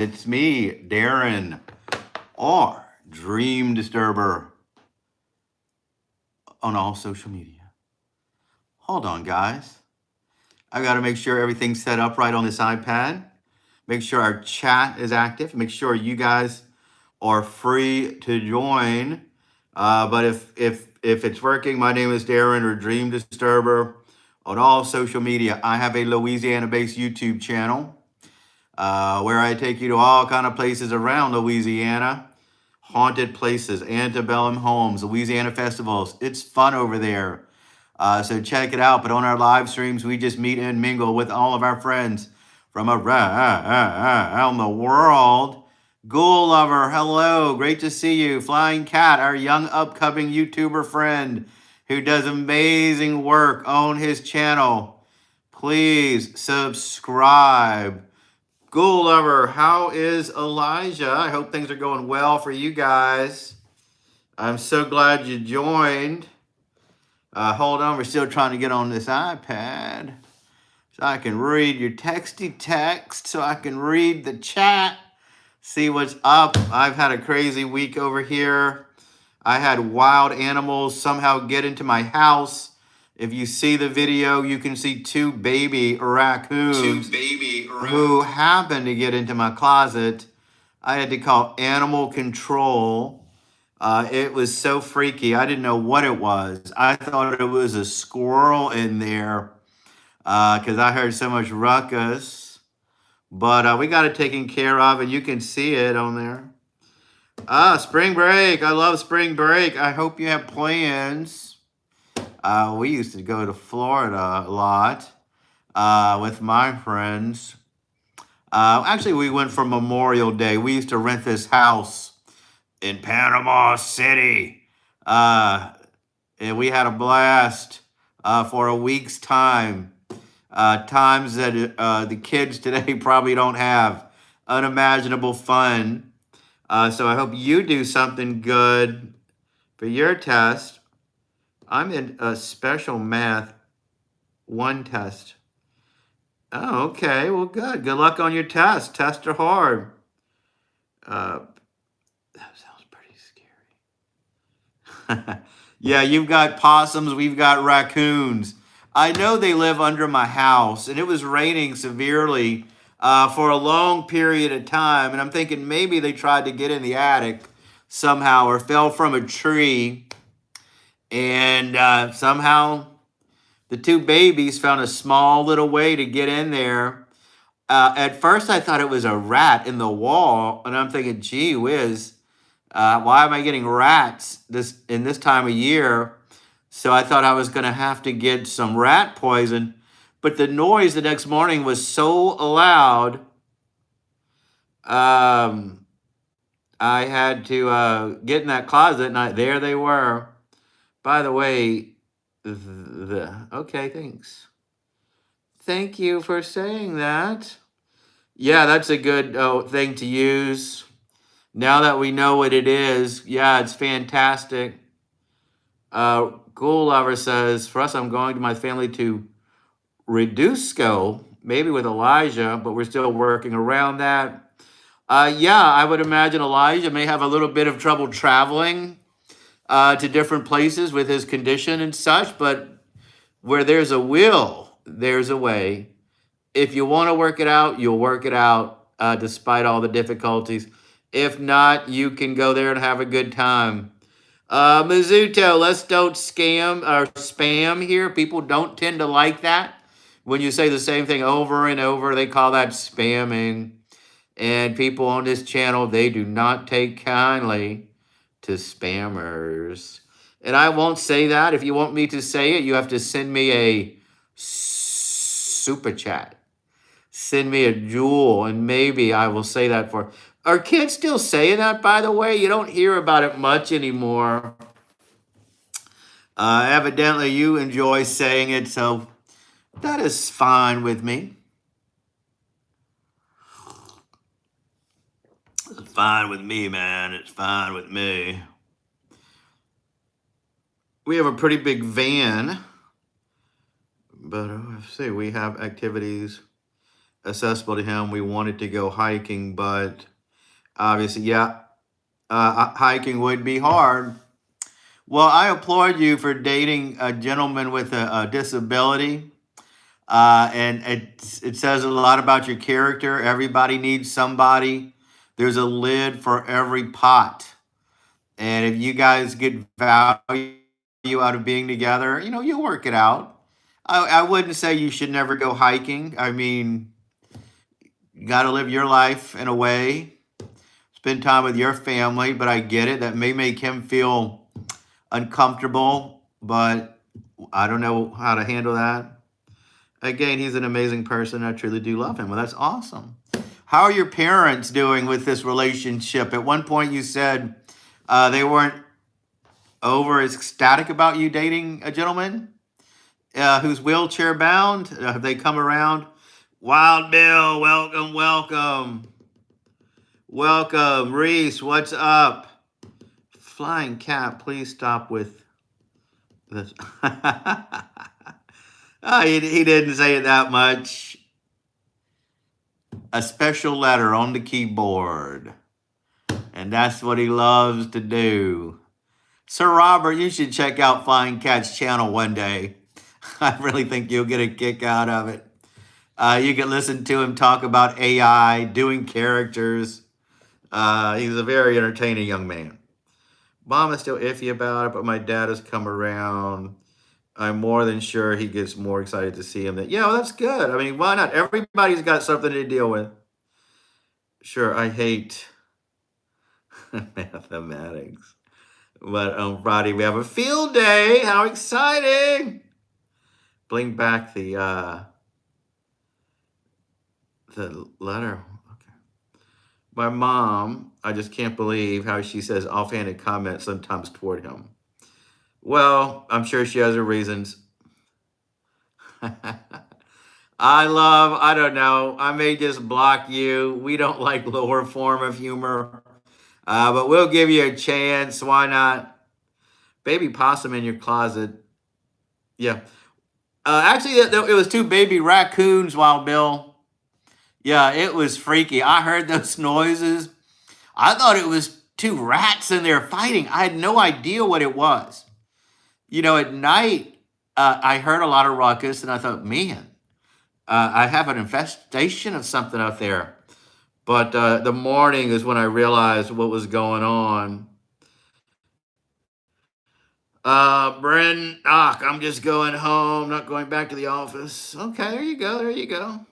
It's me, Darren, or Dream Disturber on all social media. Hold on, guys. I got to make sure everything's set up right on this iPad. Make sure our chat is active. Make sure you guys are free to join. But if it's working, my name is Darren or Dream Disturber on all social media. I have a Louisiana-based YouTube channel where I take you to all kind of places around Louisiana, haunted places, antebellum homes, Louisiana festivals. It's fun over there. So check it out. But on our live streams, we just meet and mingle with all of our friends from around the world. Ghoul Lover, hello. Great to see you. Flying Cat, our young upcoming YouTuber friend who does amazing work on his channel. Please subscribe. Ghoul Lover, how is Elijah? I hope things are going well for you guys. I'm so glad you joined. Hold on, we're still trying to get on this iPad so I can read your texty text, so I can read the chat, see what's up. I've had a crazy week over here. I had wild animals somehow get into my house. If you see the video, you can see two baby raccoons who happened to get into my closet. I had to call animal control. It was so freaky. I didn't know what it was. I thought it was a squirrel in there because I heard so much ruckus. But we got it taken care of, and you can see it on there. Spring break. I love spring break. I hope you have plans. We used to go to Florida a lot with my friends. Actually, we went for Memorial Day. We used to rent this house in Panama City. And we had a blast for a week's time. Times that the kids today probably don't have. Unimaginable fun. So I hope you do something good for your test. I'm in a special math 1 test. Oh, okay. Well, good. Good luck on your test. Tests are hard. That sounds pretty scary. Yeah, you've got possums. We've got raccoons. I know they live under my house, and it was raining severely for a long period of time. And I'm thinking maybe they tried to get in the attic somehow or fell from a tree. And somehow the two babies found a small little way to get in there. At first, I thought it was a rat in the wall. And I'm thinking, gee whiz, why am I getting rats in this time of year? So I thought I was going to have to get some rat poison. But the noise the next morning was so loud, I had to get in that closet, and there they were. By the way, okay, thanks. Thank you for saying that. Yeah, that's a good thing to use. Now that we know what it is, yeah, it's fantastic. Ghoul Lover says, for us, I'm going to my family to Redusco, maybe with Elijah, but we're still working around that. Yeah, I would imagine Elijah may have a little bit of trouble traveling to different places with his condition and such, but where there's a will, there's a way. If you want to work it out, you'll work it out despite all the difficulties. If not, you can go there and have a good time. Mizuto, let's don't scam or spam here. People don't tend to like that. When you say the same thing over and over, they call that spamming. And people on this channel, they do not take kindly to spammers. And I won't say that. If you want me to say it, you have to send me a super chat. Send me a jewel, and maybe I will say that for... Are kids still saying that, by the way? You don't hear about it much anymore. Evidently, you enjoy saying it, so that is fine with me. It's fine with me, man. It's fine with me. We have a pretty big van, but let's see, we have activities accessible to him. We wanted to go hiking, but obviously, yeah, hiking would be hard. Well, I applaud you for dating a gentleman with a disability. And it says a lot about your character. Everybody needs somebody. There's a lid for every pot. And if you guys get value out of being together, you'll work it out. I wouldn't say you should never go hiking. I mean, you got to live your life in a way, spend time with your family, but I get it. That may make him feel uncomfortable, but I don't know how to handle that. Again, he's an amazing person. I truly do love him. Well, that's awesome. How are your parents doing with this relationship? At one point, you said they weren't over ecstatic about you dating a gentleman who's wheelchair bound. Have they come around? Wild Bill, welcome, welcome. Welcome. Reese, what's up? Flying Cat, please stop with this. He didn't say it that much. A special letter on the keyboard. And that's what he loves to do. Sir Robert, you should check out Flying Cat's channel one day. I really think you'll get a kick out of it. You can listen to him talk about AI, doing characters. He's a very entertaining young man. Mom is still iffy about it, but my dad has come around. I'm more than sure he gets more excited to see him. Well, that's good. I mean, why not? Everybody's got something to deal with. Sure, I hate mathematics. But on Friday, we have a field day. How exciting! Bring back the letter. Okay. My mom, I just can't believe how she says offhanded comments sometimes toward him. Well, I'm sure she has her reasons. I don't know. I may just block you. We don't like lower form of humor. But we'll give you a chance. Why not? Baby possum in your closet. Yeah. Actually, it was two baby raccoons, Wild Bill. Yeah, it was freaky. I heard those noises. I thought it was two rats in there fighting. I had no idea what it was. At night, I heard a lot of ruckus, and I thought, man, I have an infestation of something out there. But the morning is when I realized what was going on. Bren, I'm just going home, not going back to the office. Okay, there you go, there you go.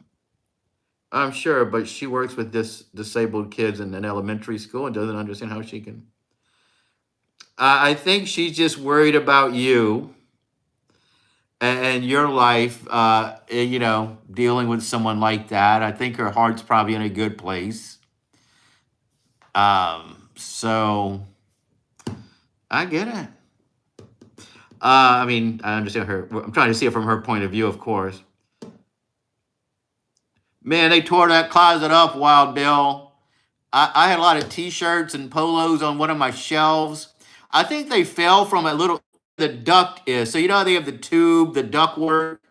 I'm sure, but she works with disabled kids in an elementary school and doesn't understand how she can. I think she's just worried about you and your life, dealing with someone like that. I think her heart's probably in a good place. So I get it. I mean, I understand her. I'm trying to see it from her point of view, of course. Man, they tore that closet up, Wild Bill. I had a lot of t-shirts and polos on one of my shelves. I think they fell from a little, the duct is. So you know how they have the tube, the duct work?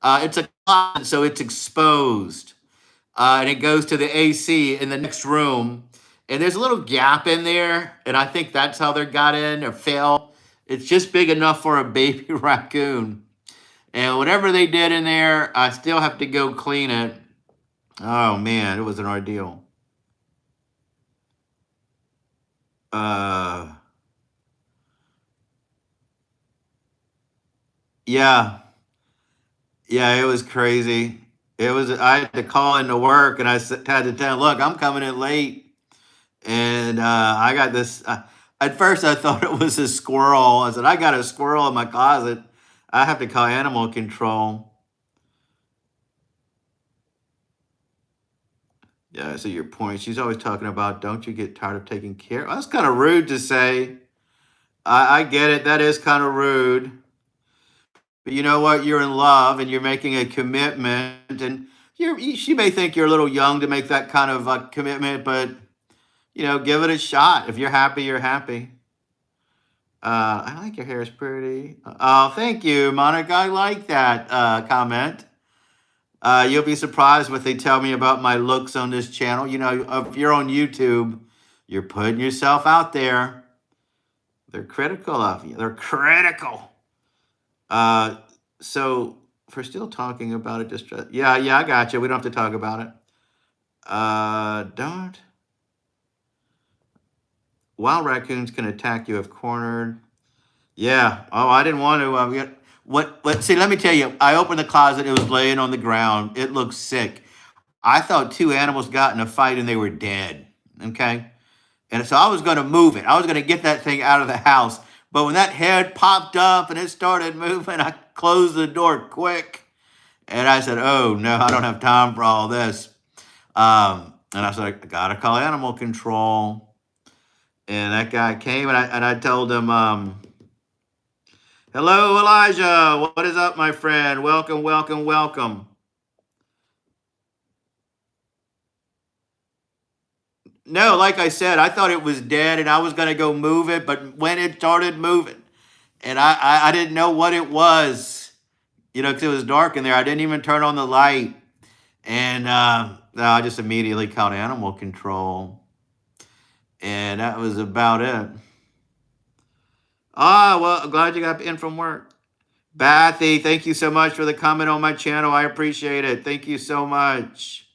It's a closet, so it's exposed. And it goes to the AC in the next room. And there's a little gap in there. And I think that's how they got in or fell. It's just big enough for a baby raccoon. And whatever they did in there, I still have to go clean it. Oh, man, it was an ordeal. Yeah. Yeah, it was crazy. I had to call into work and had to tell, look, I'm coming in late. And I got this. At first, I thought it was a squirrel. I said, I got a squirrel in my closet. I have to call animal control. Yeah, I see your point. She's always talking about, don't you get tired of taking care? Well, that's kind of rude to say. I get it. That is kind of rude. But you know what? You're in love and you're making a commitment. And she may think you're a little young to make that kind of commitment, but, give it a shot. If you're happy, you're happy. I like your hair. It's pretty. Oh, thank you, Monica. I like that comment. You'll be surprised what they tell me about my looks on this channel. You know, if you're on YouTube, you're putting yourself out there. They're critical of you. They're critical. Uh, so if we're still talking about it, just yeah, I got you. We don't have to talk about it. Don't. Wild raccoons can attack you if cornered. Yeah. Oh, I didn't want to. What? See, let me tell you. I opened the closet. It was laying on the ground. It looked sick. I thought two animals got in a fight and they were dead. Okay. And so I was going to move it. I was going to get that thing out of the house. But when that head popped up and it started moving, I closed the door quick. And I said, oh, no, I don't have time for all this. And I said, I got to call animal control. And that guy came and I told him, hello, Elijah. What is up, my friend? Welcome, welcome, welcome. No, like I said, I thought it was dead and I was going to go move it. But when it started moving and I didn't know what it was, you know, because it was dark in there, I didn't even turn on the light. And no, I just immediately called animal control. And that was about it. Ah, well, I'm glad you got in from work. Bathy, thank you so much for the comment on my channel. I appreciate it. Thank you so much.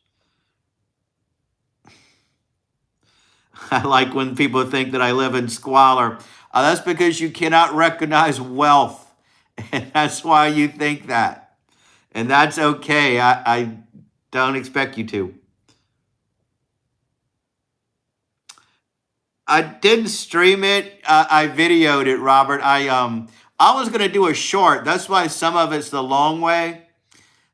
I like when people think that I live in squalor. That's because you cannot recognize wealth. And that's why you think that. And that's okay. I don't expect you to. I didn't stream it. I videoed it, Robert. I was gonna do a short. That's why some of it's the long way.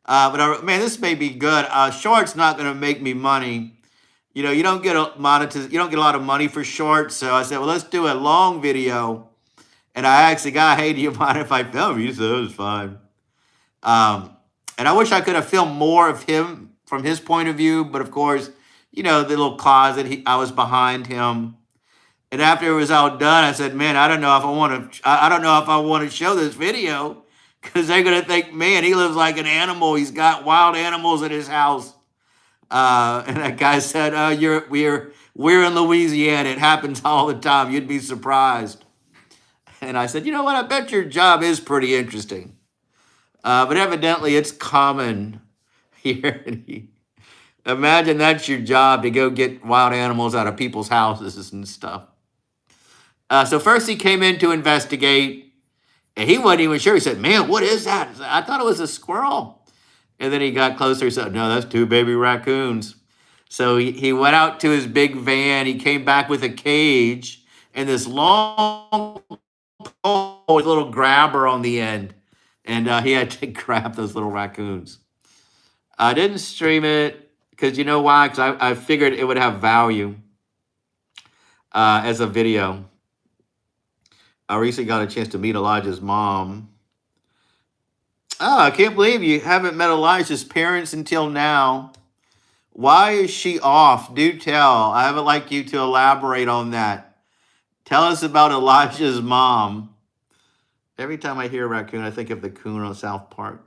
Man, this may be good. Short's not gonna make me money. You know, you don't get a lot of money for shorts. So I said, well, let's do a long video. And I asked the guy, hey, do you mind if I film? He said, it was fine. And I wish I could have filmed more of him from his point of view. But of course, you know, the little closet, I was behind him. And after it was all done, I said, man, I don't know if I want to show this video because they're going to think, man, he lives like an animal. He's got wild animals in his house. And that guy said, we're in Louisiana. It happens all the time. You'd be surprised. And I said, you know what? I bet your job is pretty interesting. But evidently it's common here. Imagine that's your job, to go get wild animals out of people's houses and stuff. So first he came in to investigate, and he wasn't even sure. He said, man, what is that? I thought it was a squirrel. And then he got closer. He said, no, that's two baby raccoons. So he went out to his big van. He came back with a cage and this long pole with a little grabber on the end. And he had to grab those little raccoons. I didn't stream it because you know why? Because I figured it would have value as a video. I recently got a chance to meet Elijah's mom. Oh, I can't believe you haven't met Elijah's parents until now. Why is she off? Do tell. I would like you to elaborate on that. Tell us about Elijah's mom. Every time I hear raccoon, I think of the coon on South Park.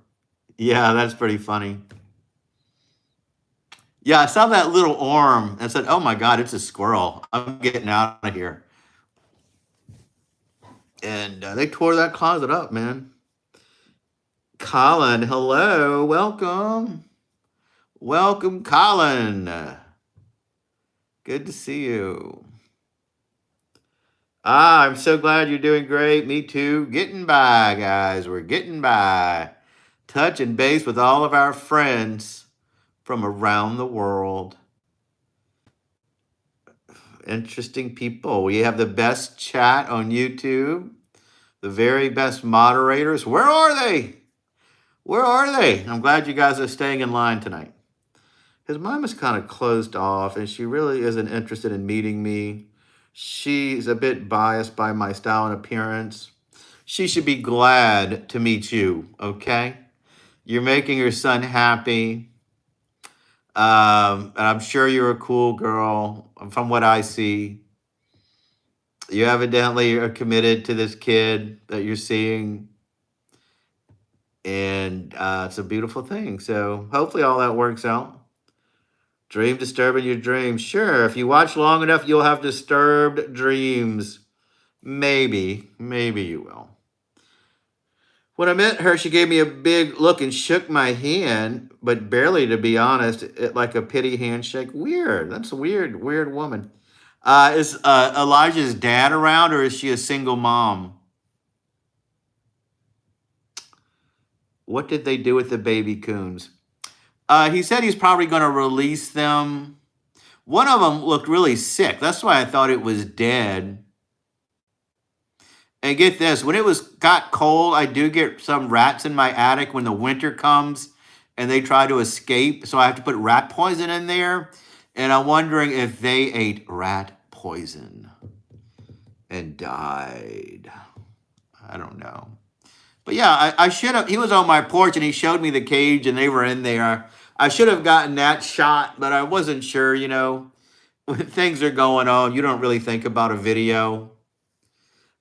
Yeah, that's pretty funny. Yeah, I saw that little arm and said, oh my God, it's a squirrel. I'm getting out of here. And they tore that closet up, man. Colin, hello, welcome. Welcome, Colin. Good to see you. I'm so glad you're doing great. Me too. Getting by, guys. We're getting by. Touching base with all of our friends from around the world. Interesting people. We have the best chat on YouTube. The very best moderators. Where are they? Where are they? I'm glad you guys are staying in line tonight. His mom is kind of closed off, and she really isn't interested in meeting me. She's a bit biased by my style and appearance. She should be glad to meet you, okay? You're making your son happy. And I'm sure you're a cool girl from what I see. You evidently are committed to this kid that you're seeing. And it's a beautiful thing. So hopefully all that works out. Dream disturbing your dreams. Sure, if you watch long enough, you'll have disturbed dreams. Maybe you will. When I met her, she gave me a big look and shook my hand, but barely, to be honest, like a pity handshake. Weird. That's a weird woman. Is Elijah's dad around, or is she a single mom? What did they do with the baby coons? He said he's probably going to release them. One of them looked really sick. That's why I thought it was dead. And get this, when it got cold, I do get some rats in my attic when the winter comes and they try to escape. So I have to put rat poison in there. And I'm wondering if they ate rat poison and died. I don't know. But yeah, I should have. He was on my porch and he showed me the cage and they were in there. I should have gotten that shot, but I wasn't sure, when things are going on, you don't really think about a video.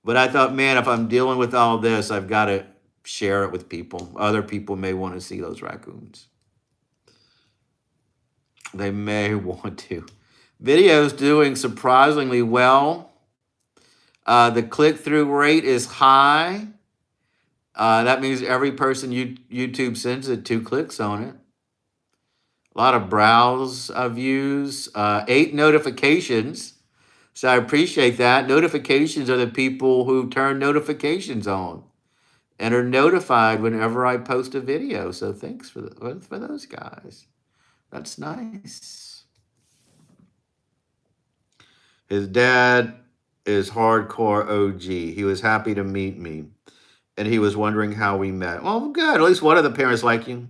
But I thought, man, if I'm dealing with all this, I've got to share it with people. Other people may want to see those raccoons. They may want to. Video's doing surprisingly well. The click-through rate is high. That means every person YouTube sends it 2 clicks on it. A lot of browse views, 8 notifications. So I appreciate that. Notifications are the people who turn notifications on and are notified whenever I post a video. So thanks for those guys. That's nice. His dad is hardcore OG. He was happy to meet me. And he was wondering how we met. Well, good. At least one of the parents like you.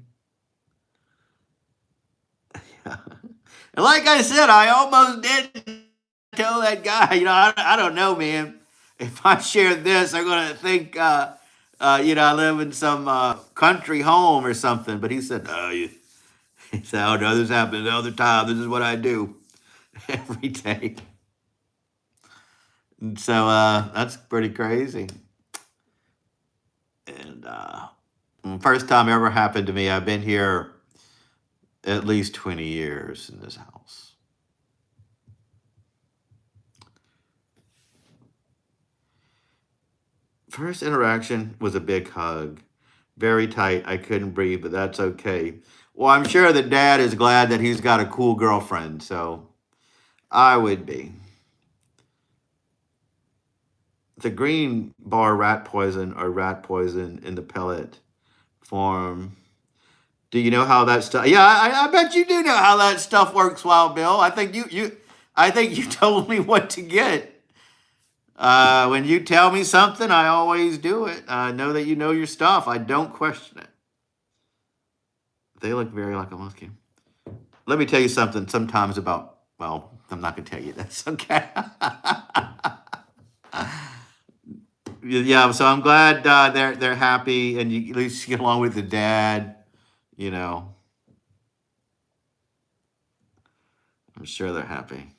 And like I said, I almost didn't tell that guy. I don't know, man. If I share this, they're going to think, I live in some country home or something. But he said, he said, oh, no, this happens all the time. This is what I do every day. And so that's pretty crazy. And first time ever happened to me. I've been here at least 20 years in this house. First interaction was a big hug. Very tight. I couldn't breathe, but that's okay. Well, I'm sure the dad is glad that he's got a cool girlfriend, so I would be. The green bar rat poison or rat poison in the pellet form. Do you know how that stuff? Yeah, I bet you do know how that stuff works, Wild Bill. I think you told me what to get. When you tell me something, I always do it. I know that you know your stuff. I don't question it. They look very like a monkey. Let me tell you something sometimes about, well, I'm not going to tell you this, okay? Yeah, so I'm glad they're happy and you at least get along with the dad, I'm sure they're happy.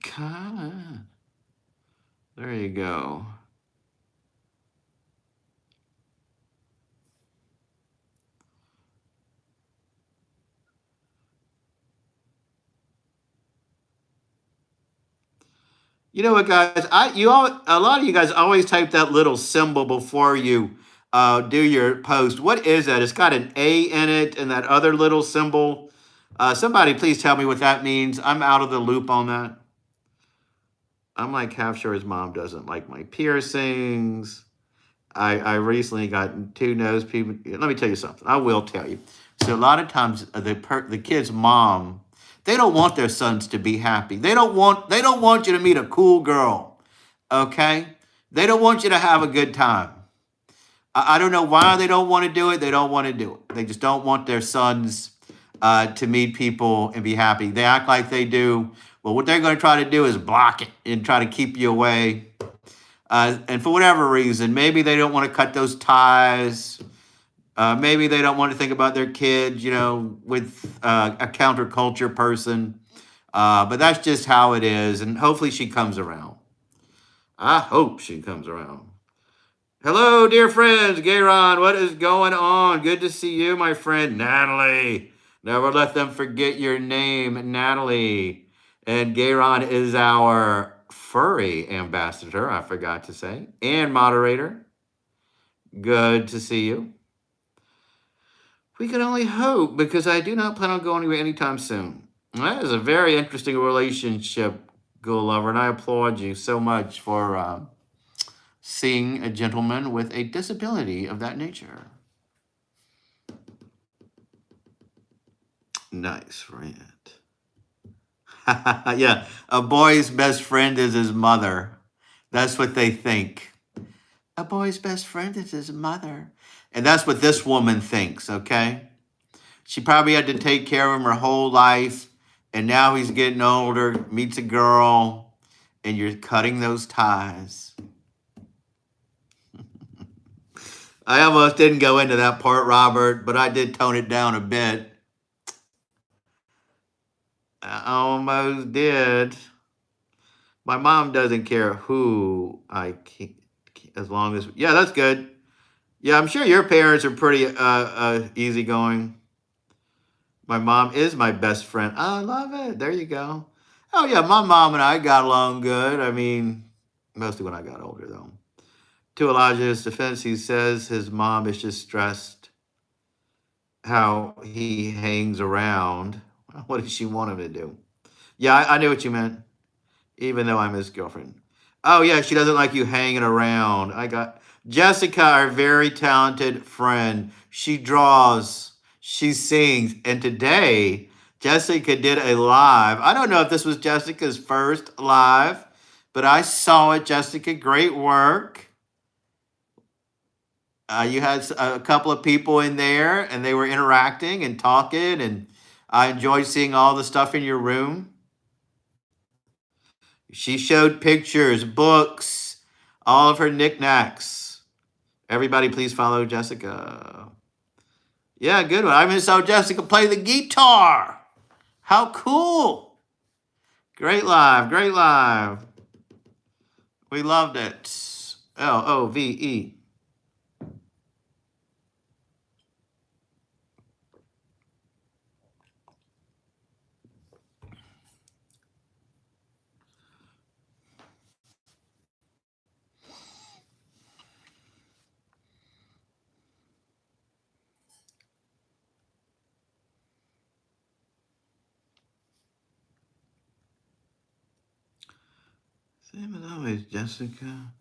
Come on. There you go. You know what, guys? A lot of you guys always type that little symbol before you do your post. What is that? It's got an A in it and that other little symbol. Somebody please tell me what that means. I'm out of the loop on that. I'm like half sure his mom doesn't like my piercings. I recently got 2 nose people. Let me tell you something. I will tell you. So a lot of times the kid's mom, they don't want their sons to be happy. They don't want you to meet a cool girl. Okay? They don't want you to have a good time. I don't know why they don't want to do it. They don't want to do it. They just don't want their sons to meet people and be happy. They act like they do. Well, what they're going to try to do is block it and try to keep you away. And for whatever reason, maybe they don't want to cut those ties. Maybe they don't want to think about their kids, with a counterculture person. But that's just how it is, and hopefully she comes around. I hope she comes around. Hello, dear friends. Gayron, what is going on? Good to see you, my friend Natalie. Never let them forget your name, Natalie. And Gayron is our furry ambassador, I forgot to say, and moderator. Good to see you. We can only hope because I do not plan on going anywhere anytime soon. That is a very interesting relationship, Ghoul Lover, and I applaud you so much for seeing a gentleman with a disability of that nature. Nice, right? Yeah, a boy's best friend is his mother. That's what they think. A boy's best friend is his mother. And that's what this woman thinks, okay? She probably had to take care of him her whole life. And now he's getting older, meets a girl, and you're cutting those ties. I almost didn't go into that part, Robert, but I did tone it down a bit. I almost did. My mom doesn't care who I keep, as long as, yeah, that's good. Yeah, I'm sure your parents are pretty easygoing. My mom is my best friend. I love it. There you go. Oh yeah, my mom and I got along good. I mean, mostly when I got older though. To Elijah's defense, he says his mom is just stressed how he hangs around. What does she want him to do? Yeah, I knew what you meant, even though I'm his girlfriend. Oh yeah, she doesn't like you hanging around. I got Jessica, our very talented friend. She draws, she sings, and today Jessica did a live. I don't know if this was Jessica's first live, but I saw it. Jessica, great work. You had a couple of people in there, and they were interacting and talking, and I enjoyed seeing all the stuff in your room. She showed pictures, books, all of her knickknacks. Everybody, please follow Jessica. Yeah, good one. I even saw Jessica play the guitar. How cool! Great live, great live. We loved it. Love. Same as always, Jessica.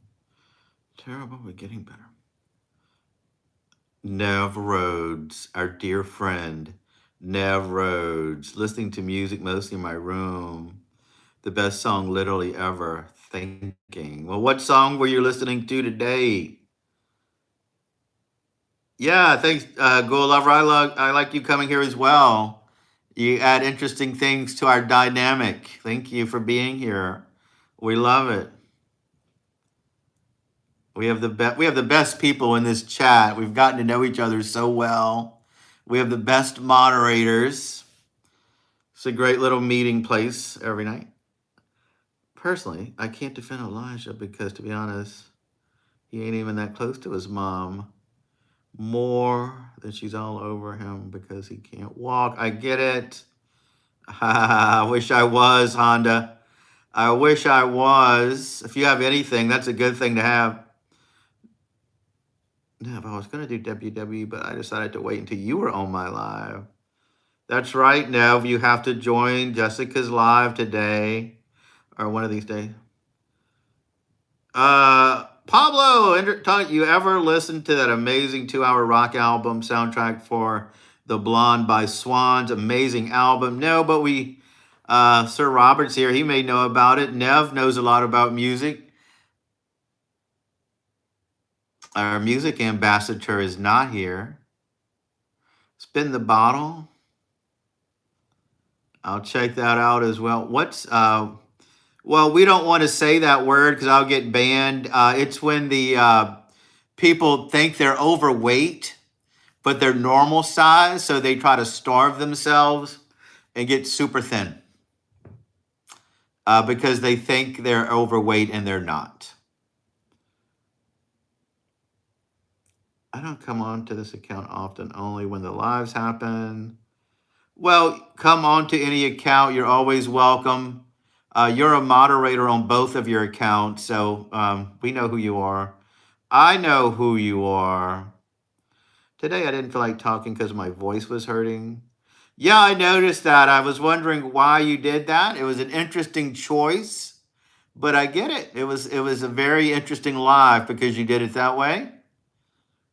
Terrible, but getting better. Nev Rhodes, our dear friend. Nev Rhodes, listening to music mostly in my room. The best song literally ever. Thinking. Well, what song were you listening to today? Yeah, thanks, Go Lover. I like you coming here as well. You add interesting things to our dynamic. Thank you for being here. We love it. We have the best people in this chat. We've gotten to know each other so well. We have the best moderators. It's a great little meeting place every night. Personally, I can't defend Elijah because, to be honest, he ain't even that close to his mom. More than she's all over him because he can't walk. I get it. I wish I was, Honda. I wish I was. If you have anything, that's a good thing to have. Nev, I was going to do WW, but I decided to wait until you were on my live. That's right, Nev. You have to join Jessica's live today or one of these days. Pablo, you ever listened to that amazing 2-hour rock album soundtrack for The Blonde by Swans? Amazing album. No, but Sir Robert's here. He may know about it. Nev knows a lot about music. Our music ambassador is not here. Spin the bottle. I'll check that out as well. Well, we don't want to say that word because I'll get banned. It's when the people think they're overweight, but they're normal size, so they try to starve themselves and get super thin. because they think they're overweight and they're not. I don't come on to this account often, only when the lives happen. Well, come on to any account. You're always welcome. You're a moderator on both of your accounts, so we know who you are. I know who you are. Today I didn't feel like talking because my voice was hurting. Yeah, I noticed that. I was wondering why you did that. It was an interesting choice, but I get it. It was a very interesting live because you did it that way.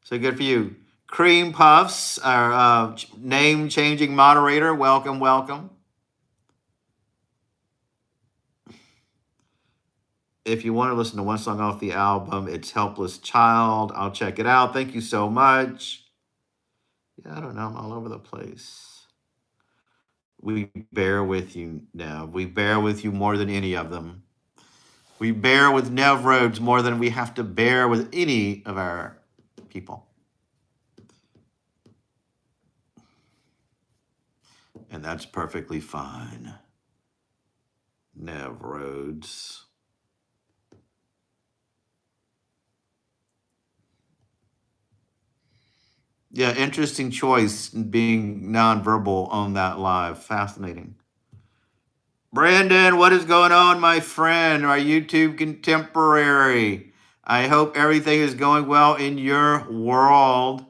So good for you. Cream Puffs, our name changing moderator. Welcome, welcome. If you want to listen to one song off the album, it's Helpless Child. I'll check it out. Thank you so much. Yeah, I don't know. I'm all over the place. We bear with you, Nev. We bear with you more than any of them. We bear with Nev Rhodes more than we have to bear with any of our people. And that's perfectly fine. Nev Rhodes. Yeah, interesting choice being nonverbal on that live. Fascinating. Brandon, what is going on, my friend? Our YouTube contemporary. I hope everything is going well in your world.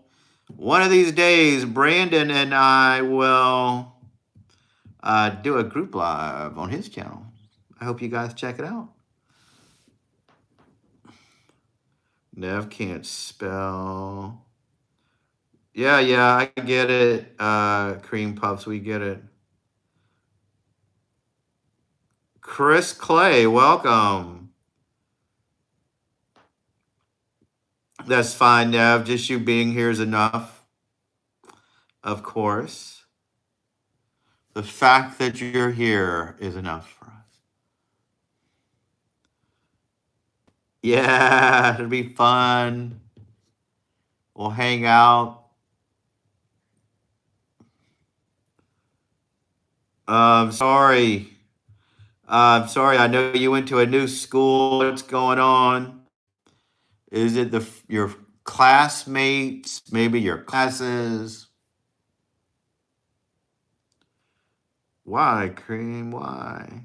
One of these days, Brandon and I will do a group live on his channel. I hope you guys check it out. Nev can't spell. Yeah, I get it. Cream Puffs, we get it. Chris Clay, welcome. That's fine, Nev. Just you being here is enough. Of course. The fact that you're here is enough for us. Yeah, it'll be fun. We'll hang out. Sorry. I'm sorry. I know you went to a new school. What's going on? Is it your classmates? Maybe your classes? Why, Cream? Why?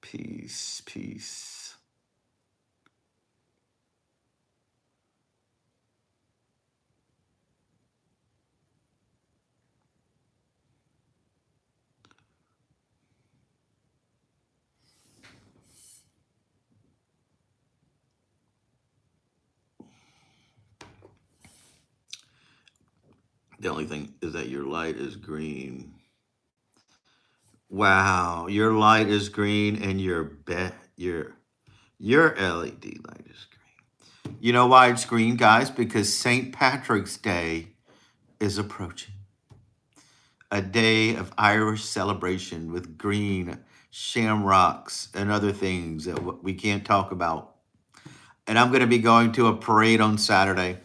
Peace, peace. The only thing is that your light is green. Wow, your light is green and your LED light is green. You know why it's green, guys? Because St. Patrick's Day is approaching. A day of Irish celebration with green shamrocks and other things that we can't talk about. And I'm going to be going to a parade on Saturday.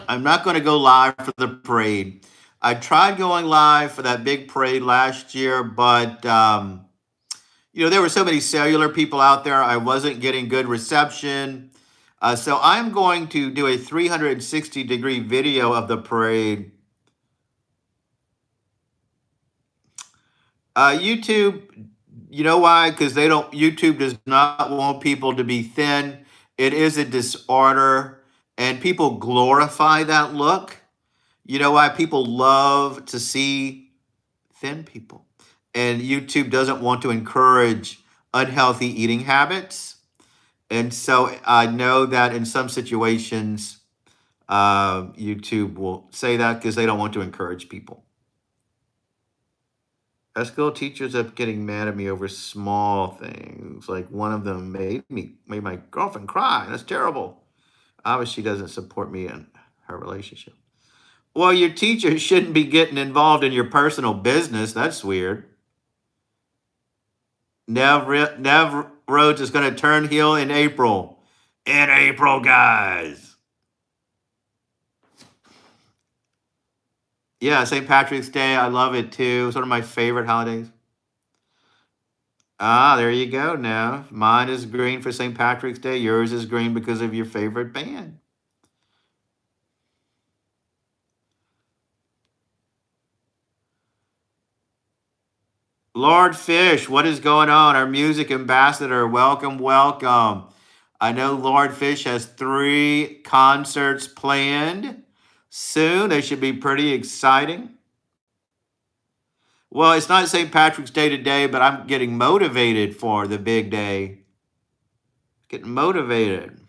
I'm not going to go live for the parade. I tried going live for that big parade last year, but there were so many cellular people out there. I wasn't getting good reception. So I'm going to do a 360-degree video of the parade. YouTube, you know why? Because YouTube does not want people to be thin. It is a disorder, and people glorify that look. You know why? People love to see thin people. And YouTube doesn't want to encourage unhealthy eating habits. And so I know that in some situations, YouTube will say that because they don't want to encourage people. Our school teachers are getting mad at me over small things. Like one of them made my girlfriend cry. That's terrible. Obviously, she doesn't support me in her relationship. Well, your teacher shouldn't be getting involved in your personal business. That's weird. Nev Rhodes is going to turn heel in April. in April, guys. Yeah, St. Patrick's Day. I love it too. It's one of my favorite holidays. Ah, there you go now. Mine is green for St. Patrick's Day. Yours is green because of your favorite band. Lord Fish, what is going on? Our music ambassador, welcome, welcome. I know Lord Fish has 3 concerts planned soon. They should be pretty exciting. Well, it's not St. Patrick's Day today, but I'm getting motivated for the big day. Getting motivated.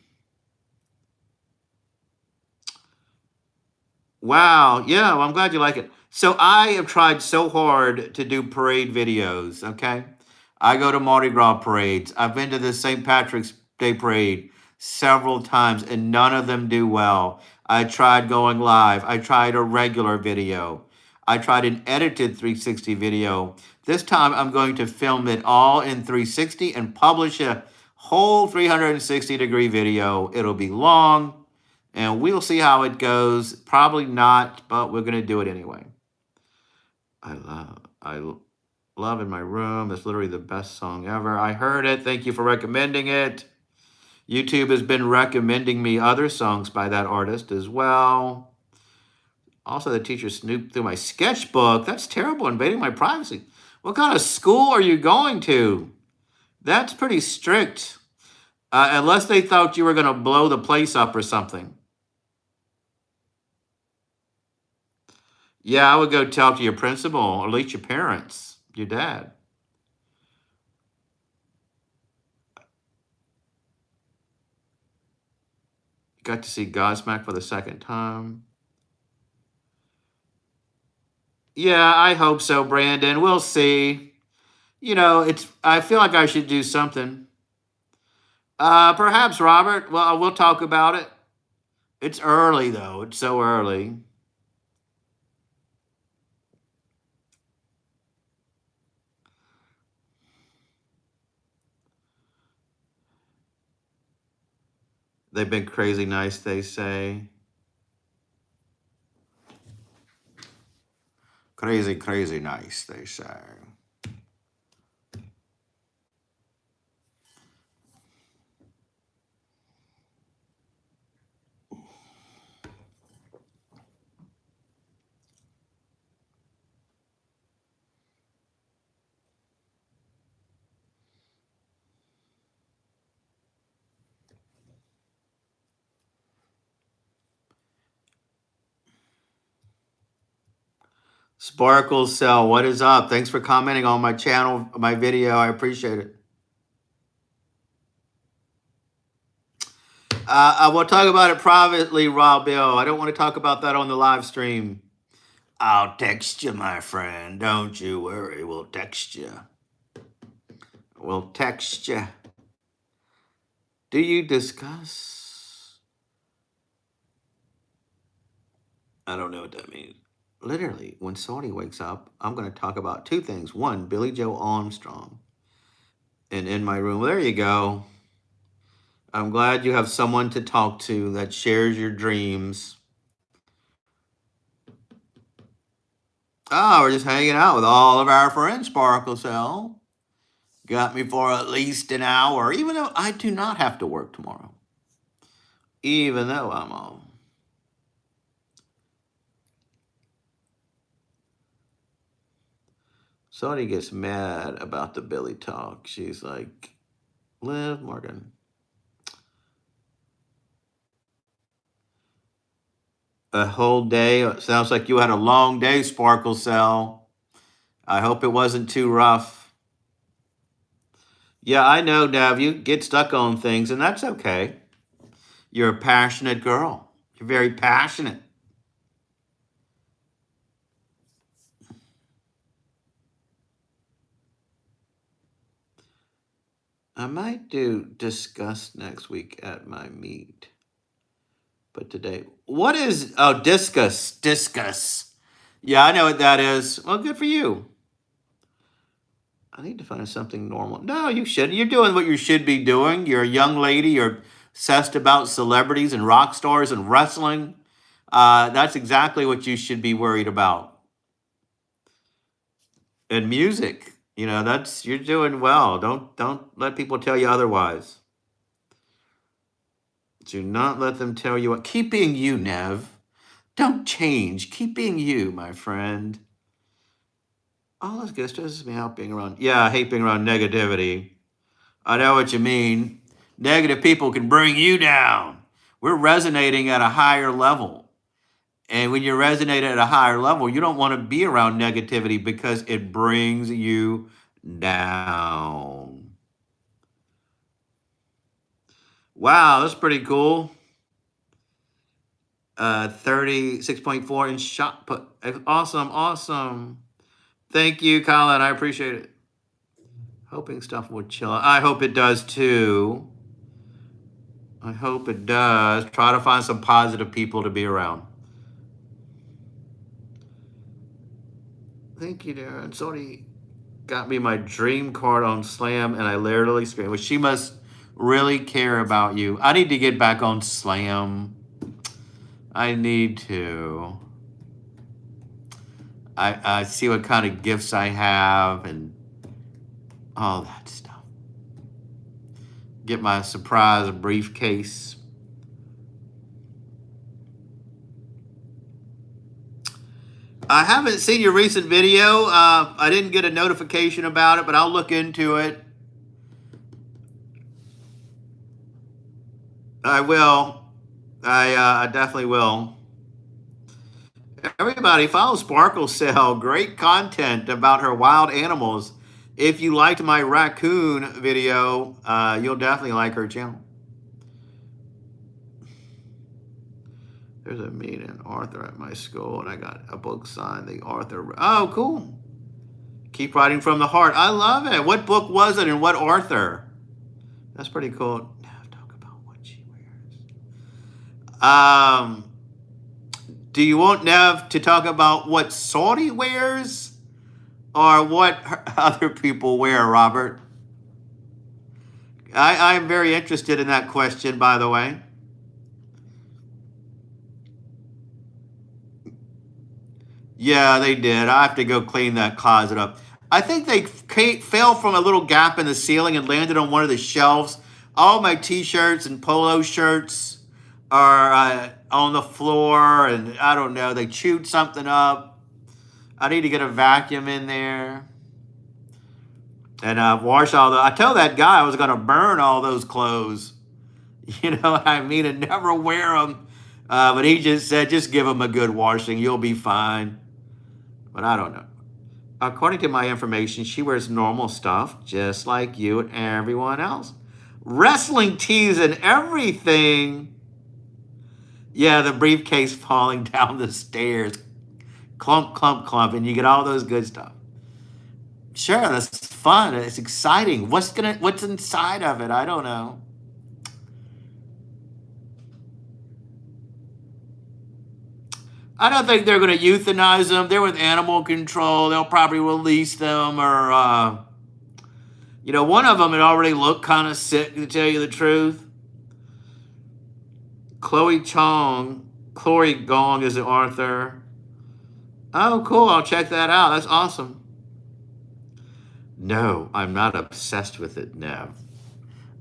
Wow. Yeah, well, I'm glad you like it. So I have tried so hard to do parade videos, okay? I go to Mardi Gras parades. I've been to the St. Patrick's Day parade several times, and none of them do well. I tried going live. I tried a regular video. I tried an edited 360 video. This time I'm going to film it all in 360 and publish a whole 360-degree video. It'll be long and we'll see how it goes. Probably not, but we're gonna do it anyway. I love In My Room. It's literally the best song ever. I heard it. Thank you for recommending it. YouTube has been recommending me other songs by that artist as well. Also, the teacher snooped through my sketchbook. That's terrible, invading my privacy. What kind of school are you going to? That's pretty strict. Unless they thought you were going to blow the place up or something. Yeah, I would go talk to your principal, or at least your parents, your dad. Got to see Godsmack for the second time. Yeah, I hope so, Brandon. We'll see. You know, I feel like I should do something. Perhaps, Robert. Well, we'll talk about it. It's early, though. It's so early. They've been crazy nice, they say. Crazy, crazy nice, they say. Sparkle Cell, what is up? Thanks for commenting on my channel, my video. I appreciate it. I will talk about it privately, Rob Bill. I don't want to talk about that on the live stream. I'll text you, my friend. Don't you worry. We'll text you. We'll text you. Do you discuss? I don't know what that means. Literally, when Saudi wakes up, I'm going to talk about 2 things. 1, Billy Joe Armstrong. And In My Room. Well, there you go. I'm glad you have someone to talk to that shares your dreams. Oh, we're just hanging out with all of our friends, Sparkle Cell. Got me for at least an hour, even though I do not have to work tomorrow. Even though I'm off. Saudi gets mad about the Billy talk. She's like, Liv Morgan. A whole day. Sounds like you had a long day, Sparkle Cell. I hope it wasn't too rough. Yeah, I know, Nev. You get stuck on things, and that's okay. You're a passionate girl. You're very passionate. I might do discuss next week at my meet. But today, what is, oh, discus, discus. Yeah, I know what that is. Well, good for you. I need to find something normal. No, you shouldn't. You're doing what you should be doing. You're a young lady. You're obsessed about celebrities and rock stars and wrestling, that's exactly what you should be worried about. And music, that's you're doing well. Don't let people tell you otherwise. Do not let them tell you what. Keep being you, Nev. Don't change. Keep being you, my friend. Oh, that's good. Stresses me out being around. Yeah, I hate being around negativity. I know what you mean. Negative people can bring you down. We're resonating at a higher level. And when you resonate at a higher level, you don't want to be around negativity because it brings you down. Wow, that's pretty cool. 36.4 inch shot put. Awesome, awesome. Thank you, Colin. I appreciate it. Hoping stuff will chill out. I hope it does too. I hope it does. Try to find some positive people to be around. Thank you, Darren. Somebody got me my dream card on Slam, and I literally screamed. Well, she must really care about you. I need to get back on Slam. I need to. I see what kind of gifts I have and all that stuff. Get my surprise briefcase. I haven't seen your recent video. I didn't get a notification about it, but I'll look into it. I will. I definitely will. Everybody, follow Sparkle Cell. Great content about her wild animals. If you liked my raccoon video, you'll definitely like her channel. There's a meeting, Arthur, at my school, and I got a book signed. The Arthur. Oh, cool. Keep writing from the heart. I love it. What book was it and what Arthur? That's pretty cool. Now talk about what she wears. Do you want Nev to talk about what Saudi wears or what other people wear, Robert? I'm very interested in that question, by the way. Yeah, they did. I have to go clean that closet up. I think they fell from a little gap in the ceiling and landed on one of the shelves. All my t-shirts and polo shirts are on the floor, and I don't know. They chewed something up. I need to get a vacuum in there and wash all the. I told that guy I was going to burn all those clothes. You know what I mean? And never wear them. But he just said, just give them a good washing. You'll be fine. But I don't know. According to my information, she wears normal stuff, just like you and everyone else. Wrestling tees and everything. Yeah, the briefcase falling down the stairs. Clump, clump, clump, and you get all those good stuff. Sure, that's fun. It's exciting. What's inside of it? I don't know. I don't think they're going to euthanize them. They're with animal control. They'll probably release them, or one of them had already looked kind of sick, to tell you the truth. Chloe Gong is the Arthur. Oh, cool. I'll check that out. That's awesome. No, I'm not obsessed with it, Nev.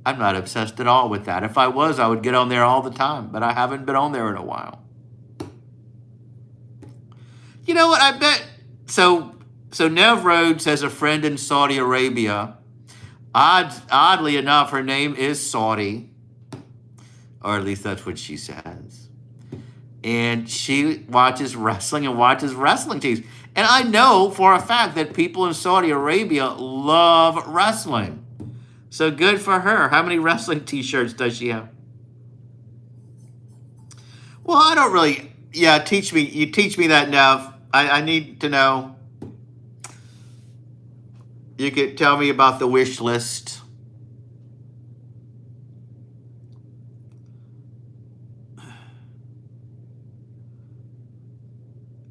I'm not obsessed at all with that. If I was, I would get on there all the time, but I haven't been on there in a while. You know what? I bet. So Nev Rhodes has a friend in Saudi Arabia. Oddly enough, her name is Saudi, or at least that's what she says. And she watches wrestling and watches wrestling teams. And I know for a fact that people in Saudi Arabia love wrestling. So good for her. How many wrestling t-shirts does she have? Well, I don't really. Yeah, teach me. You teach me that, Nev. I need to know. You could tell me about the wish list.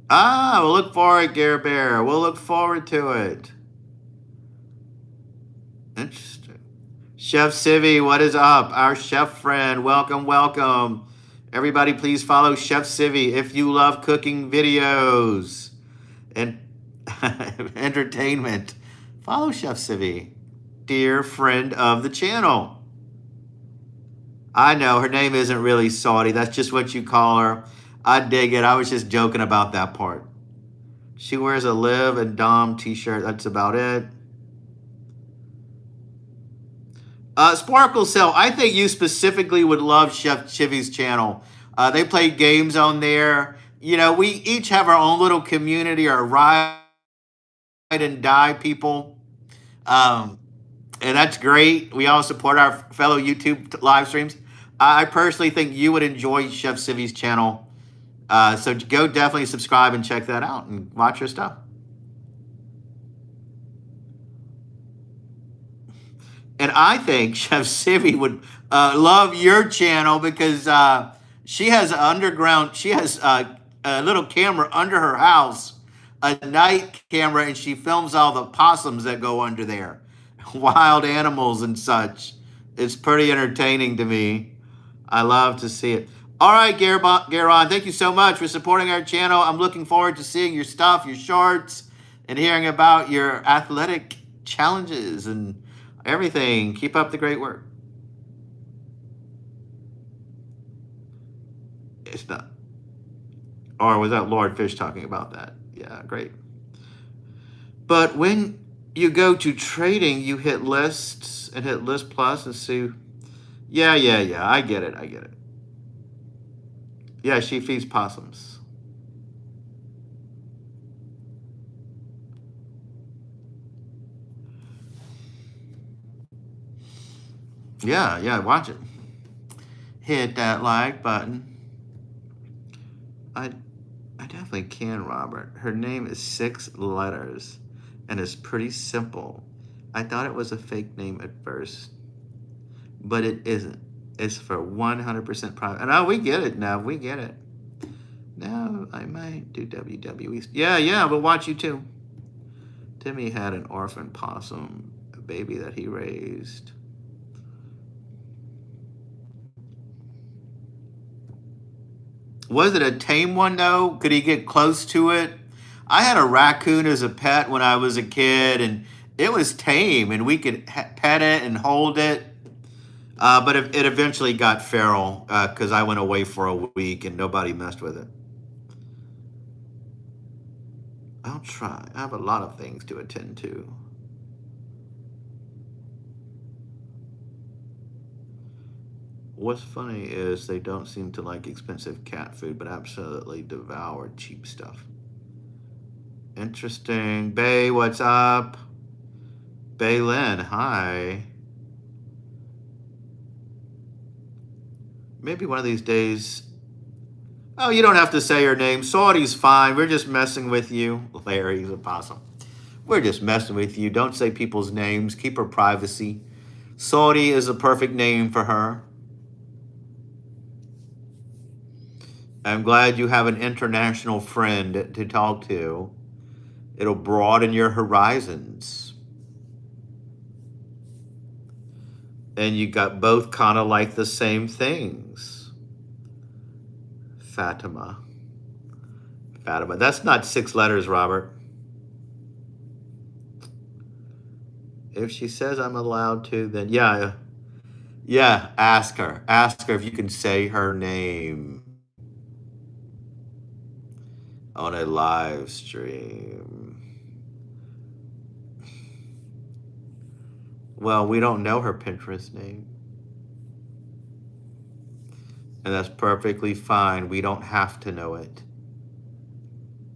We'll look forward, Gare Bear. We'll look forward to it. Interesting. Chef Civi, what is up? Our chef friend, welcome, welcome. Everybody, please follow Chef Civi if you love cooking videos and entertainment. Follow Chef Civi, dear friend of the channel. I know her name isn't really Saudi. That's just what you call her. I dig it. I was just joking about that part. She wears a Liv and Dom t-shirt. That's about it. Sparkle Cell, I think you specifically would love Chef Chivy's channel. They play games on there. You know, we each have our own little community, our ride and die people. Um, and that's great. We all support our fellow YouTube live streams. I personally think you would enjoy Chef Civy's channel. So go definitely subscribe and check that out and watch her stuff. And I think Chef Civi would love your channel because she has a little camera under her house, a night camera, and she films all the possums that go under there, wild animals and such. It's pretty entertaining to me. I love to see it. All right, Garon, thank you so much for supporting our channel. I'm looking forward to seeing your stuff, your shorts, and hearing about your athletic challenges and everything. Keep up the great work. It's not. Or was that Lord Fish talking about that? Yeah, great. But when you go to trading, you hit lists and hit list plus and see. Yeah. I get it. Yeah, she feeds possums. Yeah, watch it. Hit that like button. I definitely can, Robert. Her name is 6 letters and it's pretty simple. I thought it was a fake name at first, but it isn't. It's for 100% private. And we get it now. We get it. Now I might do WWE. Yeah, we'll watch you too. Timmy had an orphan possum, a baby that he raised. Was it a tame one though? Could he get close to it? I had a raccoon as a pet when I was a kid, and it was tame, and we could pet it and hold it. But it eventually got feral because I went away for a week and nobody messed with it. I'll try. I have a lot of things to attend to. What's funny is they don't seem to like expensive cat food, but absolutely devour cheap stuff. Interesting. Bay, what's up? Bay Lynn, hi. Maybe one of these days. Oh, you don't have to say her name. Saudi's fine. We're just messing with you. Larry's a possum. We're just messing with you. Don't say people's names. Keep her privacy. Saudi is a perfect name for her. I'm glad you have an international friend to talk to. It'll broaden your horizons. And you got both kind of like the same things. Fatima. That's not 6 letters, Robert. If she says I'm allowed to, then yeah, ask her. Ask her if you can say her name on a live stream. Well, we don't know her Pinterest name. And that's perfectly fine. We don't have to know it.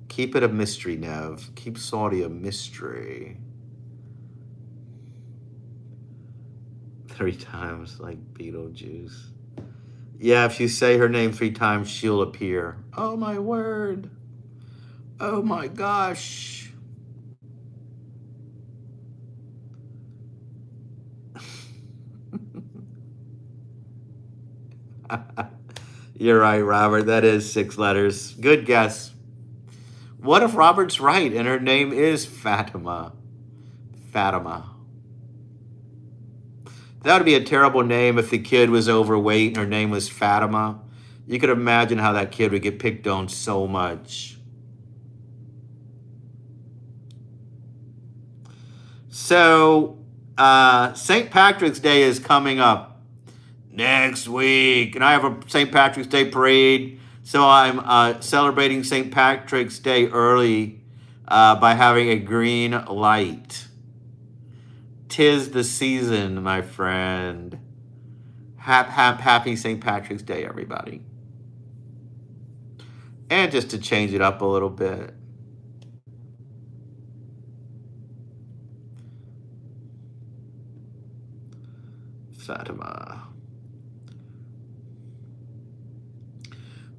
Keep it a mystery, Nev. Keep Saudi a mystery. 3 times like Beetlejuice. Yeah, if you say her name 3 times, she'll appear. Oh my word. Oh my gosh. You're right, Robert. That is 6 letters. Good guess. What if Robert's right and her name is Fatima? Fatima. That would be a terrible name if the kid was overweight and her name was Fatima. You could imagine how that kid would get picked on so much. So, St. Patrick's Day is coming up next week, and I have a St. Patrick's Day parade. So I'm celebrating St. Patrick's Day early by having a green light. 'Tis the season, my friend. Happy St. Patrick's Day, everybody. And just to change it up a little bit. Fatima.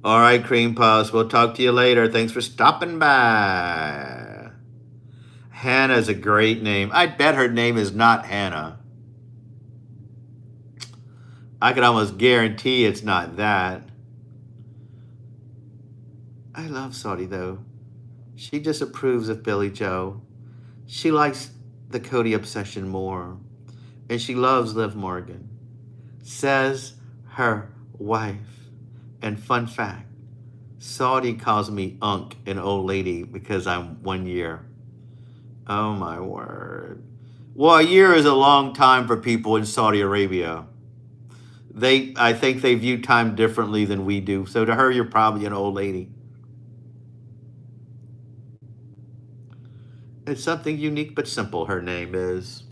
All right, Cream Puffs. We'll talk to you later. Thanks for stopping by. Hannah's a great name. I bet her name is not Hannah. I can almost guarantee it's not that. I love Saudi, though. She disapproves of Billy Joe. She likes the Cody obsession more. And she loves Liv Morgan. Says her wife. And fun fact, Saudi calls me Unk, an old lady, because I'm 1 year. Oh my word. Well, a year is a long time for people in Saudi Arabia. I think they view time differently than we do. So to her, you're probably an old lady. It's something unique but simple, her name is.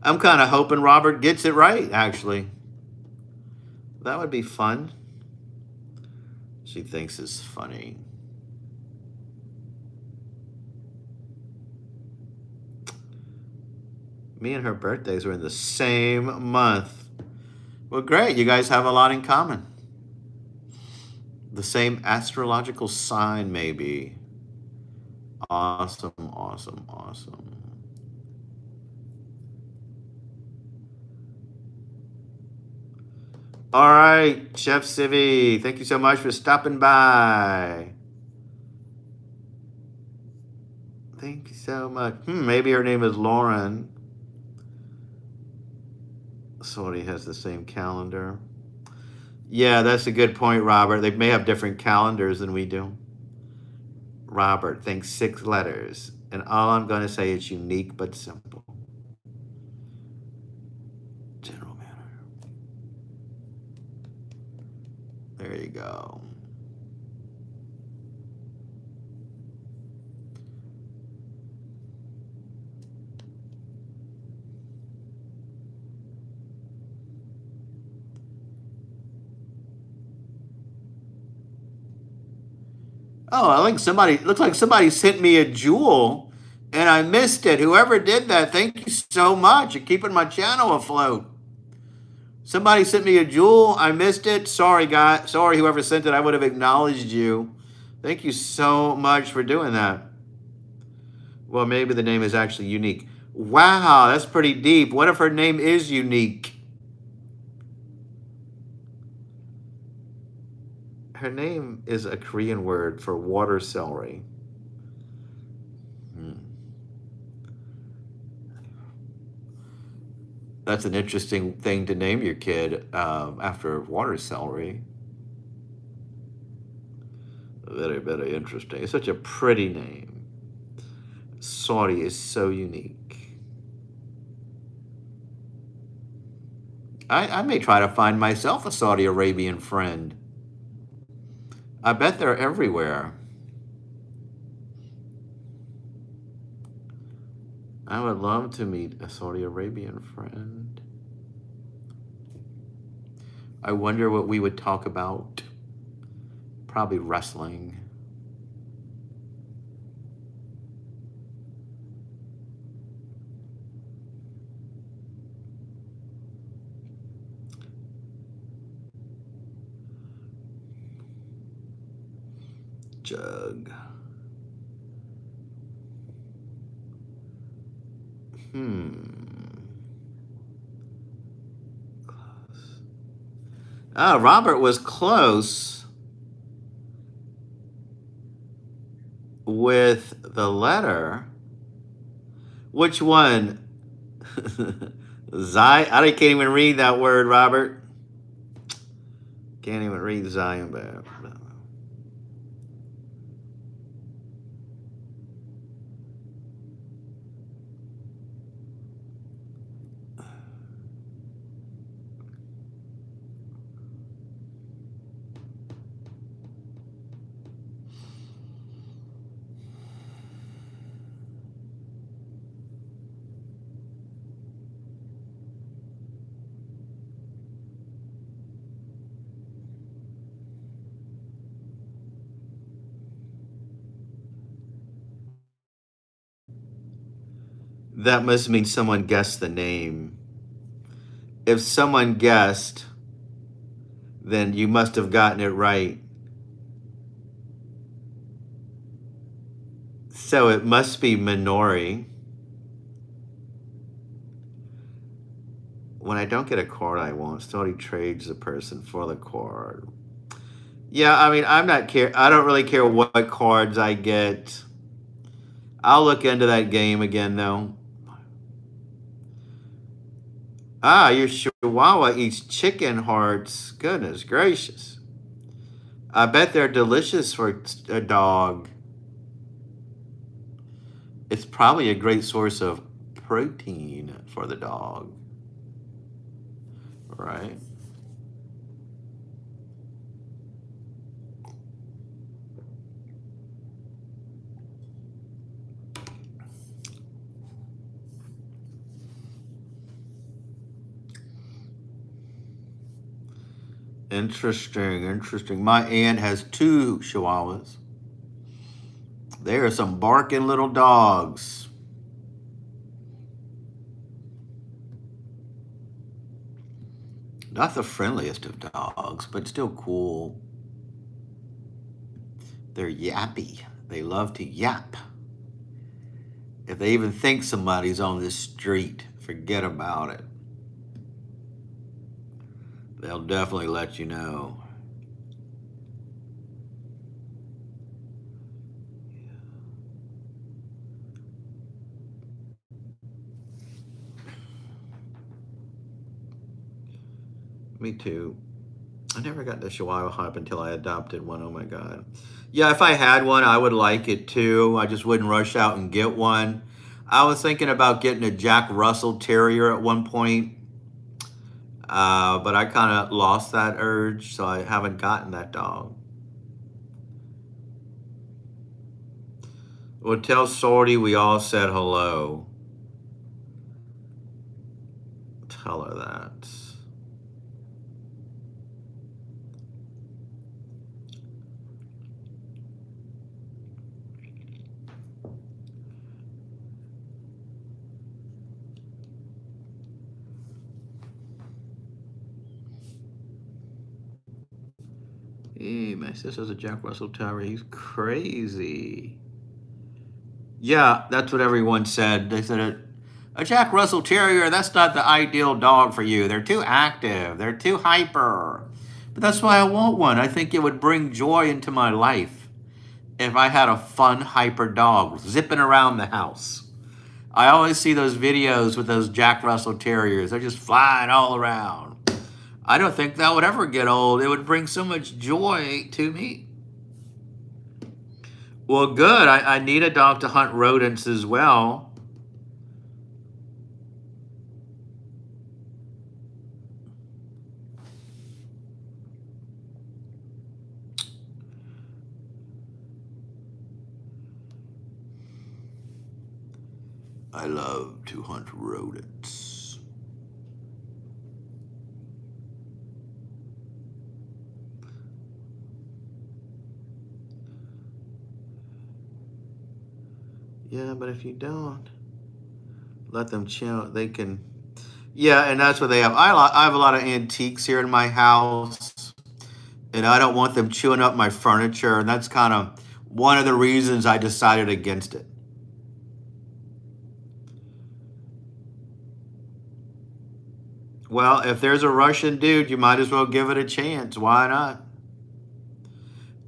I'm kind of hoping Robert gets it right, actually. That would be fun. She thinks it's funny. Me and her birthdays are in the same month. Well, great. You guys have a lot in common. The same astrological sign, maybe. Awesome, awesome, awesome. All right, Chef Civi, thank you so much for stopping by. Thank you so much. Maybe her name is Lauren. Saudi has the same calendar. Yeah, that's a good point, Robert. They may have different calendars than we do. Robert thinks 6 letters. And all I'm going to say is unique but simple. General manager. There you go. Oh, I think looks like somebody sent me a jewel and I missed it. Whoever did that, thank you so much. You're keeping my channel afloat. Somebody sent me a jewel. I missed it. Sorry, guy. Sorry, whoever sent it. I would have acknowledged you. Thank you so much for doing that. Well, maybe the name is actually unique. Wow, that's pretty deep. What if her name is unique? Her name is a Korean word for water celery. That's an interesting thing to name your kid after water celery. Very, very interesting. It's such a pretty name. Saudi is so unique. I may try to find myself a Saudi Arabian friend. I bet they're everywhere. I would love to meet a Saudi Arabian friend. I wonder what we would talk about. Probably wrestling. Jug. Close. Robert was close with the letter. Which one? I can't even read that word, Robert. Can't even read Zion, but that must mean someone guessed the name. If someone guessed, then you must have gotten it right. So it must be Minori. When I don't get a card I want, somebody trades the person for the card. Yeah, I mean, I'm not care. I don't really care what cards I get. I'll look into that game again, though. Ah, your Chihuahua eats chicken hearts. Goodness gracious. I bet they're delicious for a dog. It's probably a great source of protein for the dog. Right? Interesting, interesting. My aunt has two Chihuahuas. They are some barking little dogs. Not the friendliest of dogs, but still cool. They're yappy. They love to yap. If they even think somebody's on this street, forget about it. They'll definitely let you know. Me too. I never got the Chihuahua hype until I adopted one. Oh my God. Yeah, if I had one, I would like it too. I just wouldn't rush out and get one. I was thinking about getting a Jack Russell Terrier at one point, but I kind of lost that urge, so I haven't gotten that dog. Well, tell Sorty we all said hello. Tell her that. Hey, my sister's a Jack Russell Terrier. He's crazy. Yeah, that's what everyone said. They said a Jack Russell Terrier, that's not the ideal dog for you. They're too active, they're too hyper. But that's why I want one. I think it would bring joy into my life if I had a fun, hyper dog zipping around the house. I always see those videos with those Jack Russell Terriers. They're just flying all around. I don't think that would ever get old. It would bring so much joy to me. Well, good. I need a dog to hunt rodents as well. I love to hunt rodents. Yeah, but if you don't let them chill, they can. Yeah, and that's what they have. I have a lot of antiques here in my house, and I don't want them chewing up my furniture. And that's kind of one of the reasons I decided against it. Well, if there's a Russian dude, you might as well give it a chance. Why not?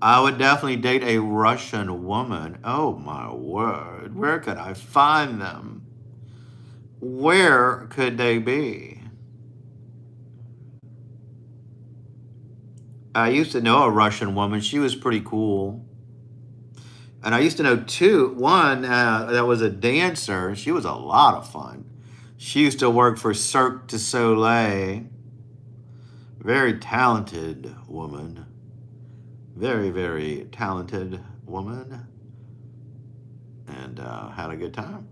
I would definitely date a Russian woman. Oh my word. Where could I find them? Where could they be? I used to know a Russian woman. She was pretty cool. And I used to know one that was a dancer. She was a lot of fun. She used to work for Cirque du Soleil. Very talented woman. Very, very talented woman. And had a good time.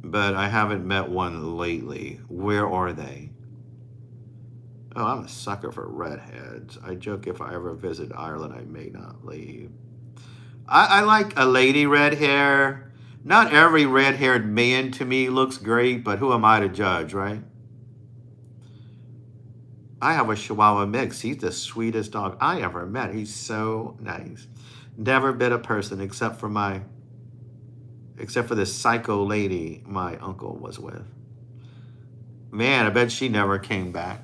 But I haven't met one lately. Where are they? Oh, I'm a sucker for redheads. I joke if I ever visit Ireland, I may not leave. I like a lady red hair. Not every red haired man to me looks great, but who am I to judge, right? I have a Chihuahua mix. He's the sweetest dog I ever met. He's so nice. Never bit a person except for this psycho lady my uncle was with. Man, I bet she never came back.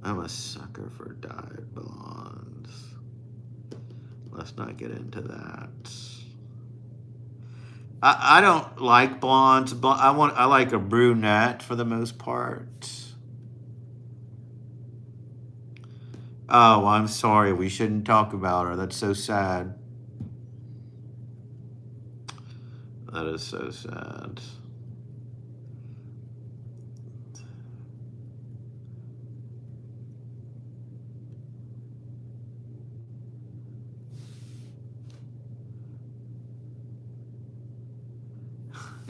I'm a sucker for dyed blondes. Let's not get into that. I don't like blondes. I like a brunette for the most part. Oh, I'm sorry. We shouldn't talk about her. That's so sad. That is so sad.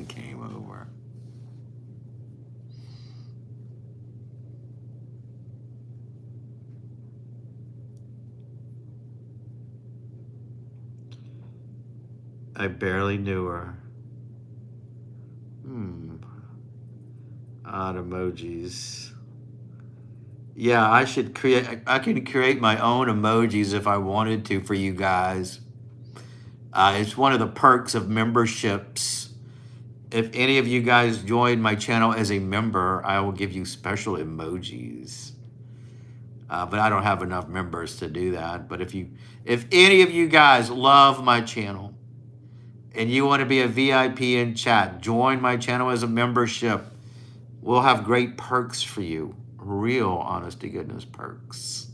Game over. I barely knew her. Odd emojis. Yeah, I can create my own emojis if I wanted to for you guys. It's one of the perks of memberships. If any of you guys join my channel as a member, I will give you special emojis. But I don't have enough members to do that. But if any of you guys love my channel and you want to be a VIP in chat, join my channel as a membership. We'll have great perks for you. Real honest to goodness perks.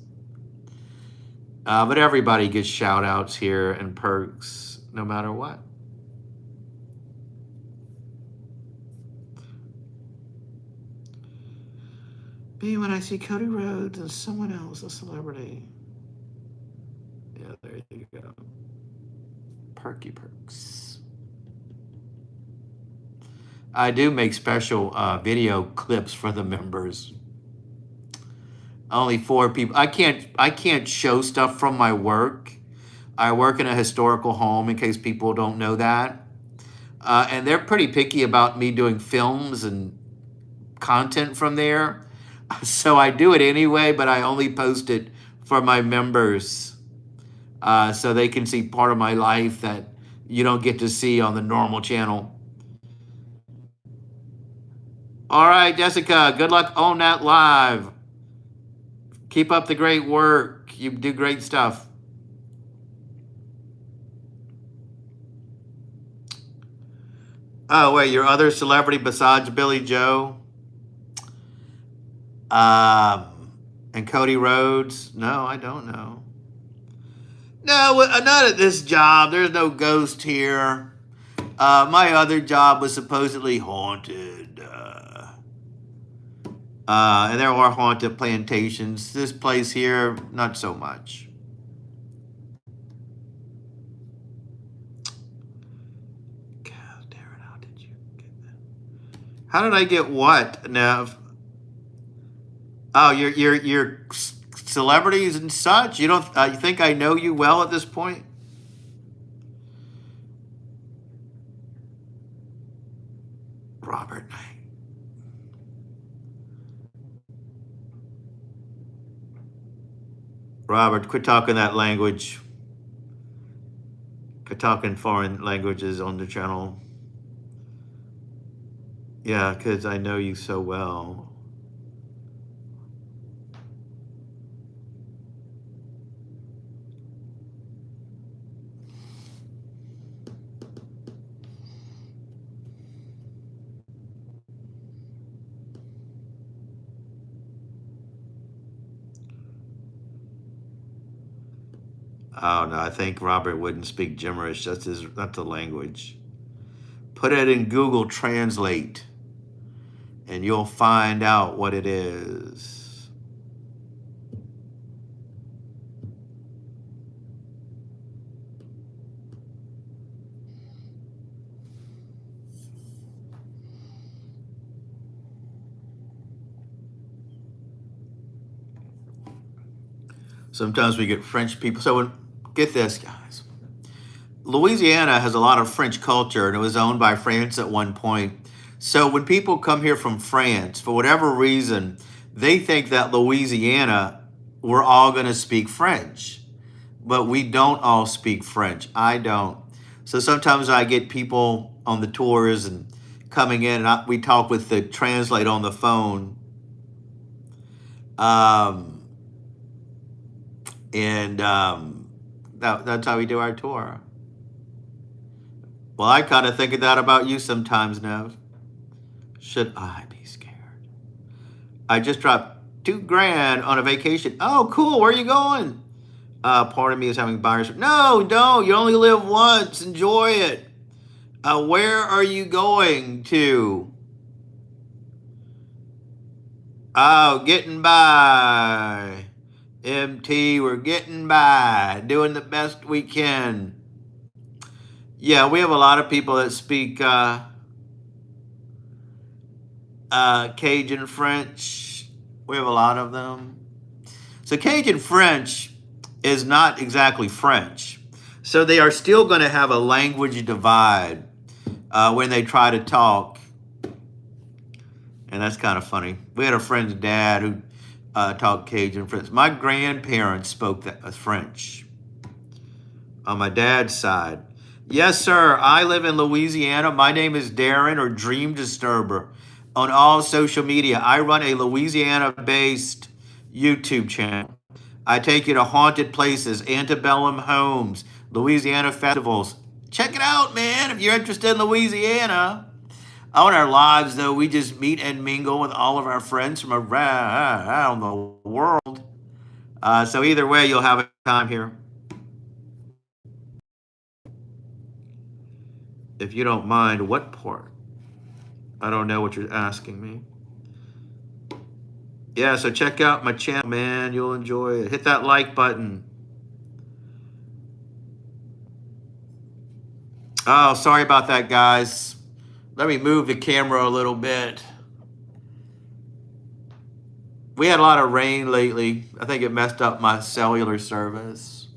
But everybody gets shout outs here and perks no matter what. Me when I see Cody Rhodes and someone else, a celebrity. Yeah, there you go. Perky perks. I do make special video clips for the members. Only 4 people. I can't show stuff from my work. I work in a historical home, in case people don't know that. And they're pretty picky about me doing films and content from there. So I do it anyway, but I only post it for my members so they can see part of my life that you don't get to see on the normal channel. All right, Jessica, good luck on that live. Keep up the great work. You do great stuff. Oh, wait, your other celebrity besides Billy Joe? And Cody Rhodes? No, I don't know. No, not at this job. There's no ghost here. My other job was supposedly haunted. And there are haunted plantations. This place here, not so much. God, Darren, how did you get that? How did I get what, Nev? Oh, your celebrities and such. You don't? You think I know you well at this point? Robert Knight. Robert, quit talking that language. Quit talking foreign languages on the channel. Yeah, because I know you so well. Oh no, I think Robert wouldn't speak gibberish. That's the language. Put it in Google Translate and you'll find out what it is. Sometimes we get French people. Get this, guys. Louisiana has a lot of French culture and it was owned by France at one point. So when people come here from France, for whatever reason, they think that Louisiana, we're all going to speak French. But we don't all speak French. I don't. So sometimes I get people on the tours and coming in, and we talk with the translate on the phone. Um, that's how we do our tour. Well, I kind of think of that about you sometimes, Nev. Should I be scared? I just dropped $2,000 on a vacation. Oh, cool. Where are you going? Part of me is having buyer's. No, don't. You only live once. Enjoy it. Where are you going to? Oh, getting by. MT, we're getting by. Doing the best we can. Yeah, we have a lot of people that speak Cajun French. We have a lot of them. So Cajun French is not exactly French. So they are still going to have a language divide when they try to talk. And that's kind of funny. We had a friend's dad who talked Cajun French. My grandparents spoke French on my dad's side. Yes, sir. I live in Louisiana. My name is Darren, or Dream Disturber, on all social media. I run a Louisiana-based YouTube channel. I take you to haunted places, antebellum homes, Louisiana festivals. Check it out, man, if you're interested in Louisiana. On our lives, though, we just meet and mingle with all of our friends from around the world. So either way, you'll have a time here. If you don't mind, what part? I don't know what you're asking me. Yeah, so check out my channel, man. You'll enjoy it. Hit that like button. Oh, sorry about that, guys. Let me move the camera a little bit. We had a lot of rain lately. I think it messed up my cellular service.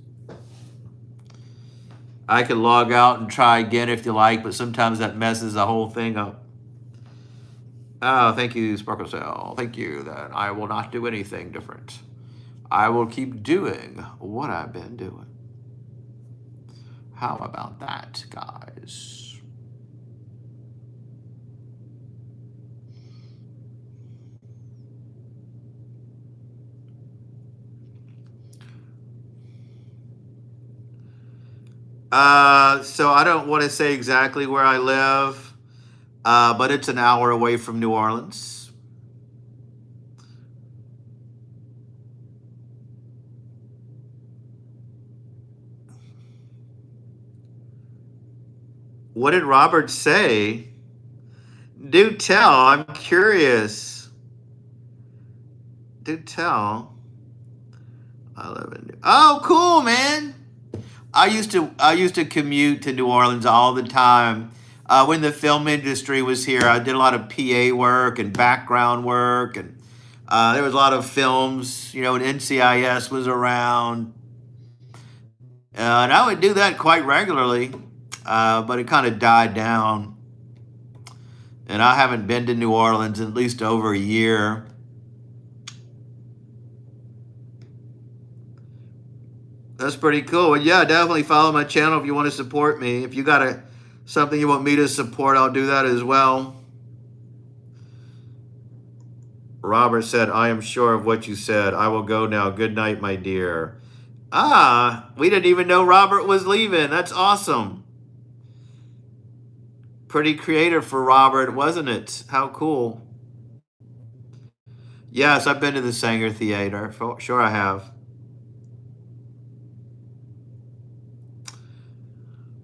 I could log out and try again if you like, but sometimes that messes the whole thing up. Oh, thank you, Sparkle Cell. Thank you. That I will not do anything different. I will keep doing what I've been doing. How about that, guys? So I don't want to say exactly where I live, but it's an hour away from New Orleans. What did Robert say? Do tell. I'm curious. Do tell. I live in. Oh, cool, man. I used to commute to New Orleans all the time. When the film industry was here, I did a lot of PA work and background work, and there was a lot of films, when NCIS was around. And I would do that quite regularly, but it kind of died down. And I haven't been to New Orleans in at least over a year. That's pretty cool. And yeah, definitely follow my channel if you want to support me. If you got something you want me to support, I'll do that as well. Robert said, I am sure of what you said. I will go now. Good night, my dear. We didn't even know Robert was leaving. That's awesome. Pretty creative for Robert, wasn't it? How cool. Yes, I've been to the Sanger Theater. Sure I have.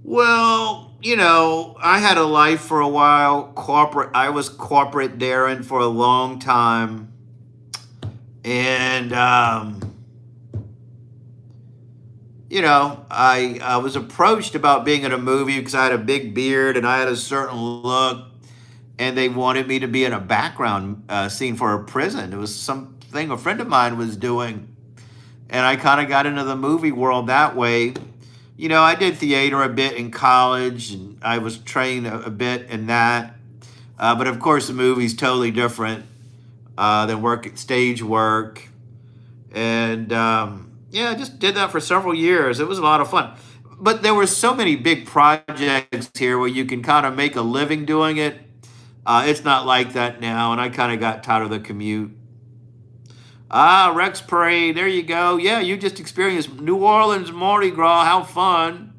Well, I had a life for a while. I was corporate Darren for a long time. And, I was approached about being in a movie because I had a big beard and I had a certain look. And they wanted me to be in a background scene for a prison. It was something a friend of mine was doing. And I kind of got into the movie world that way. I did theater a bit in college, and I was trained a bit in that. But of course, the movie's totally different than stage work. And yeah, I just did that for several years. It was a lot of fun. But there were so many big projects here where you can kind of make a living doing it. It's not like that now, and I kind of got tired of the commute. Ah, Rex Parade. There you go. Yeah, you just experienced New Orleans Mardi Gras. How fun.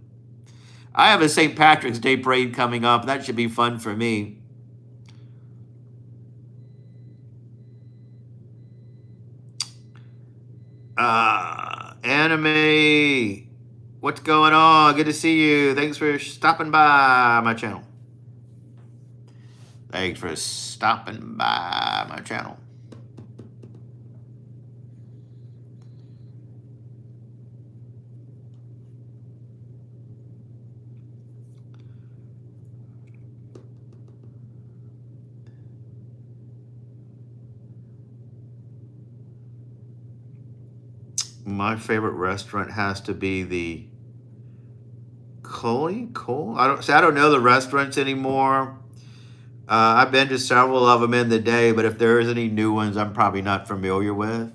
I have a St. Patrick's Day parade coming up. That should be fun for me. Anime. What's going on? Good to see you. Thanks for stopping by my channel. Thanks for stopping by my channel. My favorite restaurant has to be the Cole. I don't know the restaurants anymore. I've been to several of them in the day, but if there's any new ones, I'm probably not familiar with.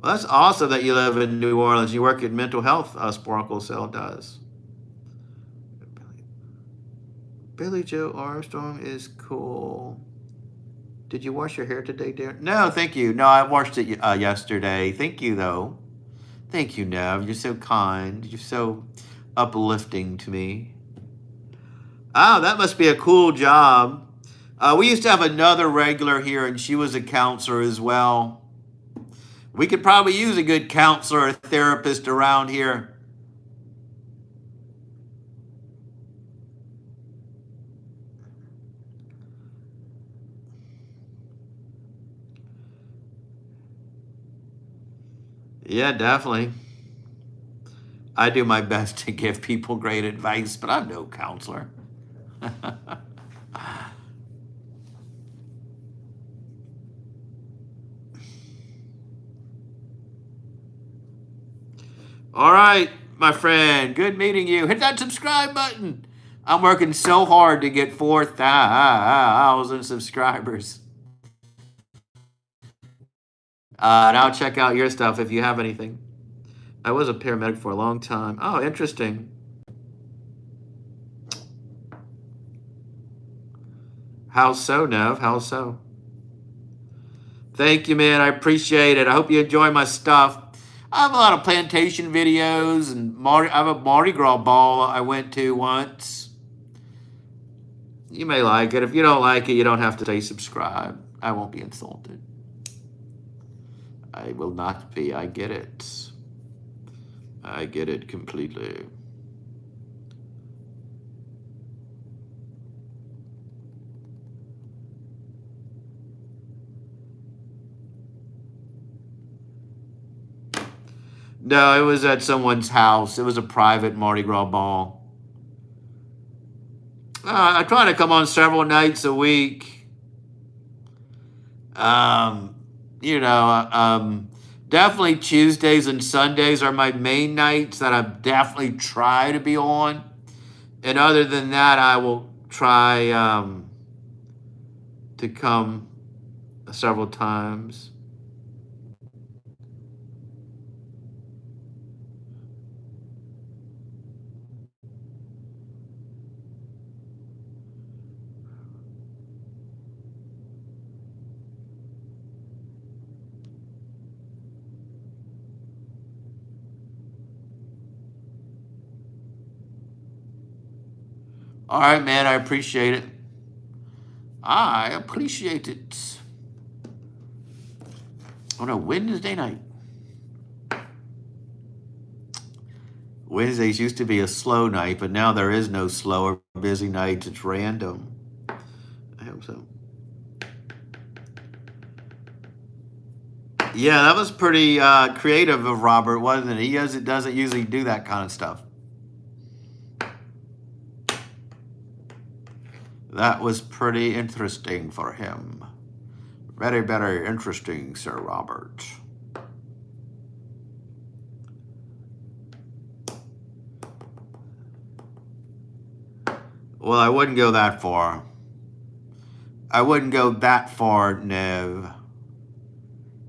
Well, that's awesome that you live in New Orleans. You work in mental health. Sparkle Cell does. Billy Joe Armstrong is cool. Did you wash your hair today, Darren? No, thank you. No, I washed it yesterday. Thank you, though. Thank you, Nev. You're so kind. You're so uplifting to me. Oh, that must be a cool job. We used to have another regular here, and she was a counselor as well. We could probably use a good counselor or therapist around here. Yeah, definitely. I do my best to give people great advice, but I'm no counselor. All right, my friend. Good meeting you. Hit that subscribe button. I'm working so hard to get 4,000 subscribers. And I'll check out your stuff if you have anything. I was a paramedic for a long time. Oh, interesting. How so, Nev? How so? Thank you, man. I appreciate it. I hope you enjoy my stuff. I have a lot of plantation videos, and I have a Mardi Gras ball I went to once. You may like it. If you don't like it, you don't have to stay subscribed. I won't be insulted. I will not be. I get it. I get it completely. No, it was at someone's house. It was a private Mardi Gras ball. I try to come on several nights a week. Um, definitely Tuesdays and Sundays are my main nights that I definitely try to be on. And other than that, I will try to come several times. All right, man, I appreciate it. I appreciate it. On a Wednesday night. Wednesdays used to be a slow night, but now there is no slow or busy nights. It's random. I hope so. Yeah, that was pretty creative of Robert, wasn't it? He doesn't usually do that kind of stuff. That was pretty interesting for him. Very, very interesting, Sir Robert. Well, I wouldn't go that far. I wouldn't go that far, Nev,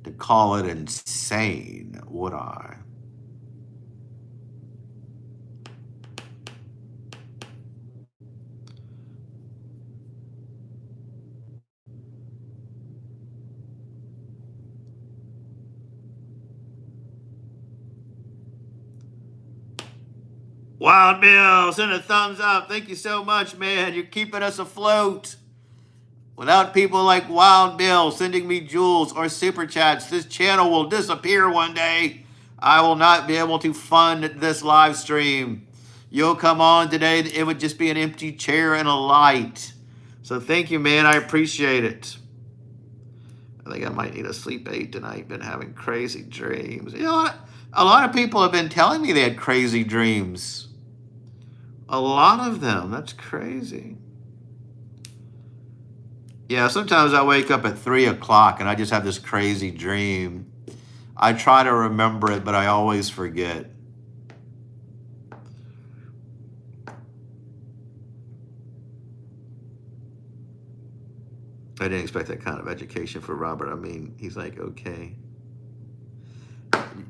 to call it insane, would I? Wild Bill, send a thumbs up. Thank you so much, man. You're keeping us afloat. Without people like Wild Bill sending me jewels or super chats, this channel will disappear one day. I will not be able to fund this live stream. You'll come on today, it would just be an empty chair and a light. So thank you, man. I appreciate it. I think I might need a sleep aid tonight. Been having crazy dreams. You know, a lot of people have been telling me they had crazy dreams. A lot of them. That's crazy. Yeah, sometimes I wake up at 3 o'clock and I just have this crazy dream. I try to remember it, but I always forget. I didn't expect that kind of education for Robert. I mean, he's like, okay.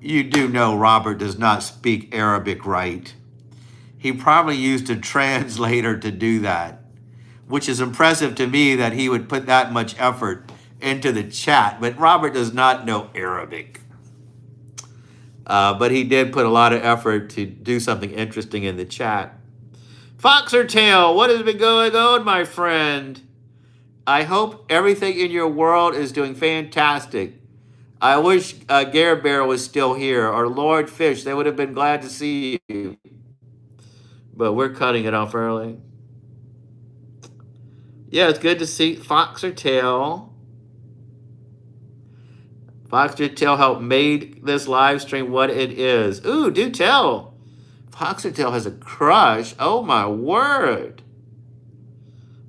You do know Robert does not speak Arabic right. He probably used a translator to do that, which is impressive to me that he would put that much effort into the chat. But Robert does not know Arabic. But he did put a lot of effort to do something interesting in the chat. Foxer Tail, what has been going on, my friend? I hope everything in your world is doing fantastic. I wish Gare Bear was still here, or Lord Fish. They would have been glad to see you. But we're cutting it off early. Yeah, it's good to see Foxer Tail. Foxer Tail helped made this live stream what it is. Ooh, do tell. Foxer Tail has a crush. Oh my word.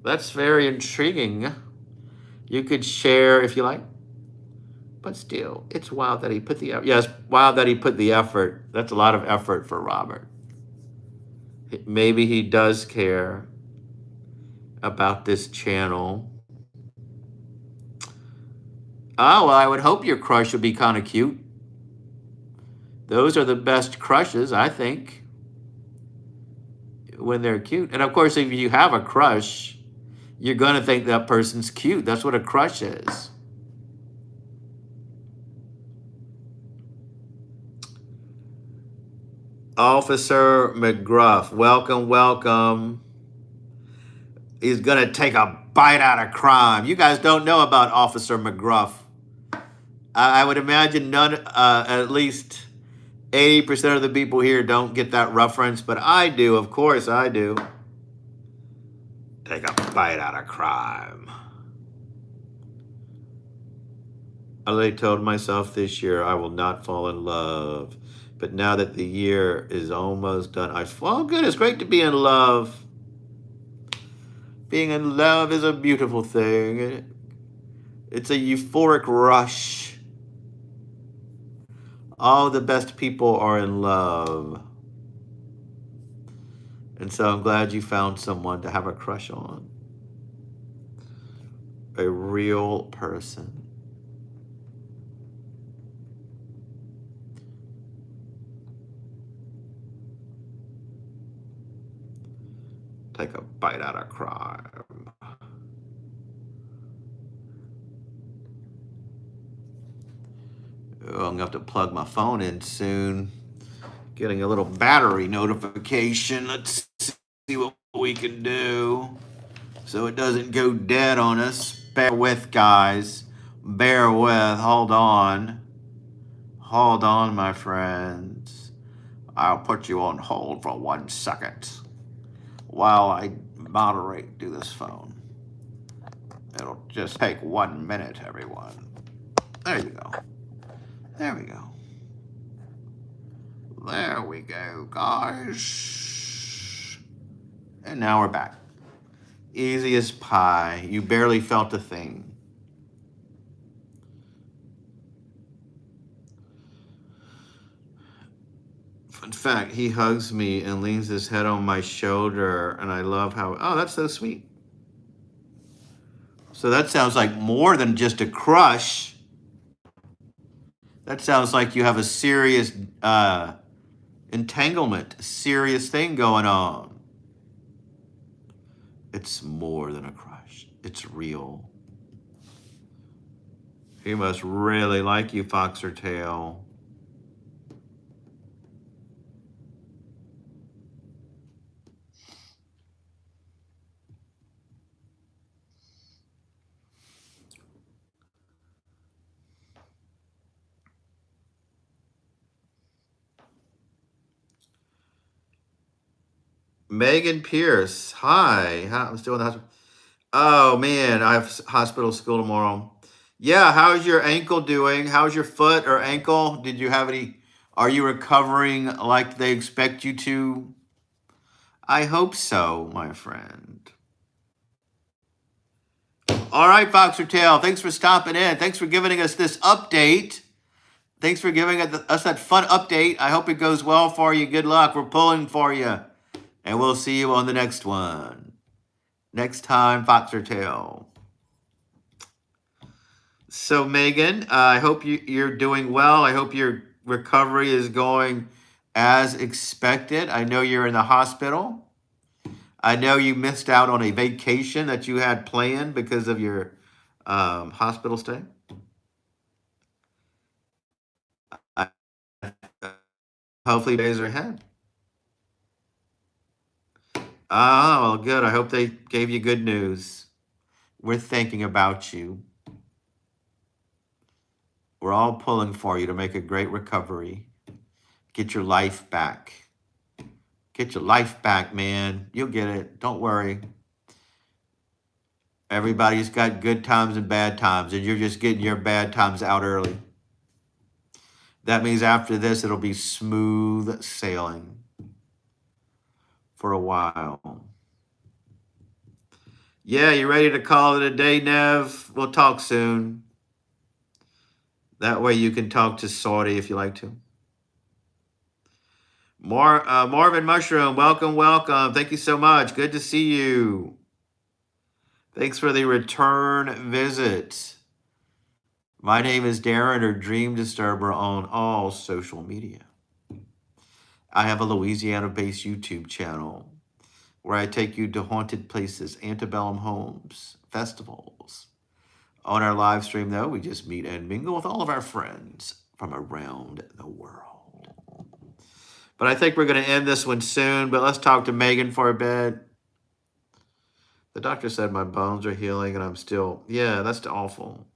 That's very intriguing. You could share if you like. But still, it's wild that he put the effort. Yes, wild that he put the effort. That's a lot of effort for Robert. Maybe he does care about this channel. Oh, well, I would hope your crush would be kind of cute. Those are the best crushes, I think, when they're cute. And of course, if you have a crush, you're going to think that person's cute. That's what a crush is. Officer McGruff, welcome, welcome. He's going to take a bite out of crime. You guys don't know about Officer McGruff. I would imagine none, at least 80% of the people here don't get that reference, but I do, of course I do. Take a bite out of crime. I told myself this year I will not fall in love. But now that the year is almost done, oh, good, it's great to be in love. Being in love is a beautiful thing. It's a euphoric rush. All the best people are in love. And so I'm glad you found someone to have a crush on. A real person. Take a bite out of crime. Oh, I'm going to have to plug my phone in soon. Getting a little battery notification. Let's see what we can do so it doesn't go dead on us. Bear with, guys. Bear with. Hold on. Hold on, my friends. I'll put you on hold for 1 second while I moderate to this phone. It'll just take 1 minute, everyone. There you go. There we go. There we go, guys. And now we're back. Easy as pie. You barely felt a thing. In fact, he hugs me and leans his head on my shoulder, and I love how, oh, that's so sweet. So that sounds like more than just a crush. That sounds like you have a serious entanglement, a serious thing going on. It's more than a crush. It's real. He must really like you, Fox or Tail. Megan Pierce, hi. I'm still in the hospital. Oh man, I have hospital school tomorrow. Yeah, how's your ankle doing? How's your foot or ankle? Did you have any? Are you recovering like they expect you to? I hope so, my friend. All right, Fox or Tail, thanks for stopping in. Thanks for giving us this update. Thanks for giving us that fun update. I hope it goes well for you. Good luck. We're pulling for you. And we'll see you on the next one. Next time, Fox or Tail. So, Megan, I hope you're doing well. I hope your recovery is going as expected. I know you're in the hospital. I know you missed out on a vacation that you had planned because of your hospital stay. I, hopefully, days are ahead. Oh, well, good. I hope they gave you good news. We're thinking about you. We're all pulling for you to make a great recovery. Get your life back. Get your life back, man. You'll get it. Don't worry. Everybody's got good times and bad times, and you're just getting your bad times out early. That means after this, it'll be smooth sailing for a while. Yeah, you ready to call it a day, Nev? We'll talk soon. That way you can talk to Saudi if you like to. Marvin Mushroom, welcome, welcome. Thank you so much. Good to see you. Thanks for the return visit. My name is Darren, or Dream Disturber, on all social media. I have a Louisiana-based YouTube channel where I take you to haunted places, antebellum homes, festivals. On our live stream, though, we just meet and mingle with all of our friends from around the world. But I think we're going to end this one soon, but let's talk to Megan for a bit. The doctor said my bones are healing and I'm still, yeah, that's awful.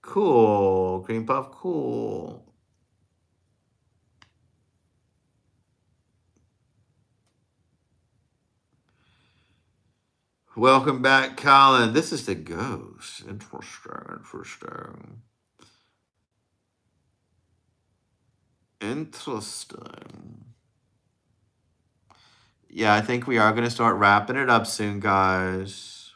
Cool, Cream Puff, cool. Welcome back, Colin. This is the ghost. Interesting. Yeah, I think we are going to start wrapping it up soon, guys.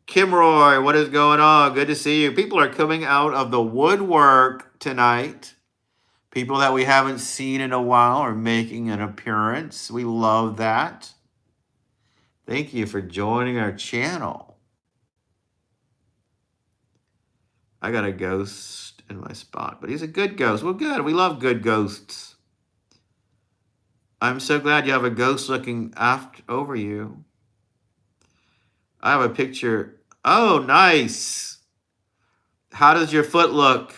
Kim Roy, what is going on? Good to see you. People are coming out of the woodwork tonight. People that we haven't seen in a while are making an appearance. We love that. Thank you for joining our channel. I got a ghost in my spot, but he's a good ghost. Well, good. We love good ghosts. I'm so glad you have a ghost looking over you. I have a picture. Oh, nice. How does your foot look?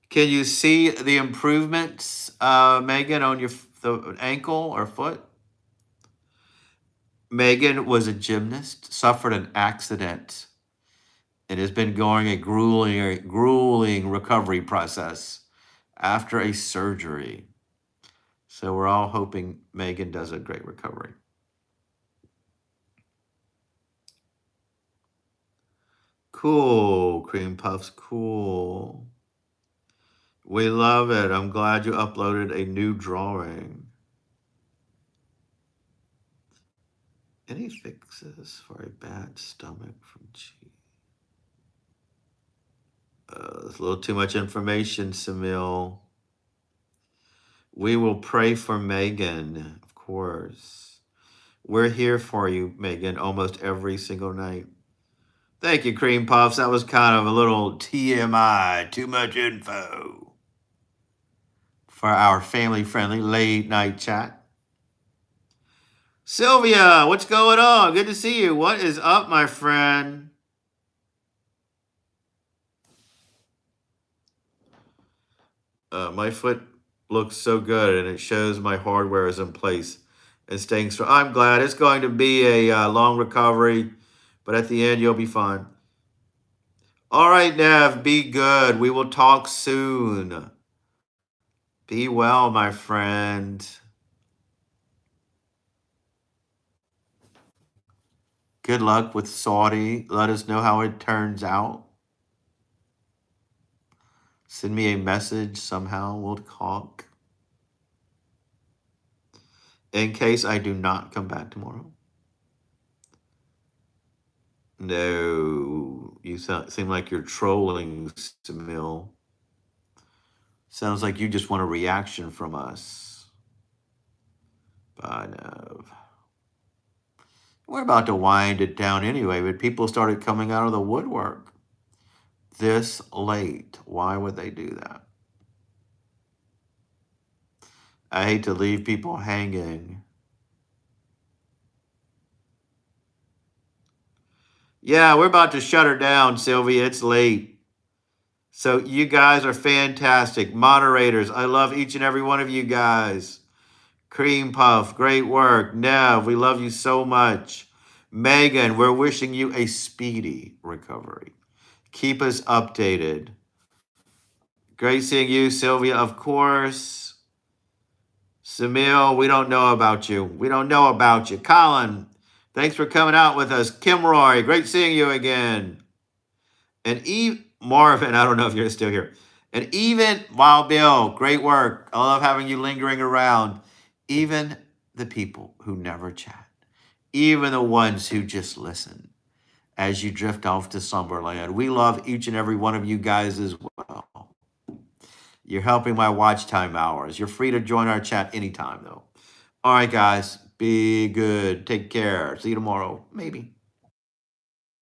Can you see the improvements, Megan, on the ankle or foot? Megan was a gymnast, suffered an accident It has been going a grueling recovery process after a surgery. So we're all hoping Megan does a great recovery. Cool, Cream Puffs, cool. We love it. I'm glad you uploaded a new drawing. Any fixes for a bad stomach from cheese? There's a little too much information, Samil. We will pray for Megan, of course. We're here for you, Megan, almost every single night. Thank you, Cream Puffs. That was kind of a little TMI, too much info, for our family-friendly late night chat. Sylvia, what's going on? Good to see you. What is up, my friend? My foot looks so good, and it shows my hardware is in place and staying strong. I'm glad. It's going to be a long recovery, but at the end, you'll be fine. All right, Nev, be good. We will talk soon. Be well, my friend. Good luck with Saudi. Let us know how it turns out. Send me a message somehow. We'll talk. In case I do not come back tomorrow. No, you seem like you're trolling, Samil. Sounds like you just want a reaction from us. Bye, Nev. We're about to wind it down anyway, but people started coming out of the woodwork this late. Why would they do that? I hate to leave people hanging. Yeah, we're about to shut her down, Sylvia. It's late. So you guys are fantastic. Moderators, I love each and every one of you guys. Cream Puff, great work. Nev, we love you so much. Megan, we're wishing you a speedy recovery. Keep us updated. Great seeing you, Sylvia, of course. Samil, we don't know about you. We don't know about you. Colin, thanks for coming out with us. Kimroy, great seeing you again. And Marvin, I don't know if you're still here. And even Wild Bill, great work. I love having you lingering around. Even the people who never chat, even the ones who just listen as you drift off to Slumberland. We love each and every one of you guys as well. You're helping my watch time hours. You're free to join our chat anytime, though. All right, guys, be good. Take care. See you tomorrow, maybe.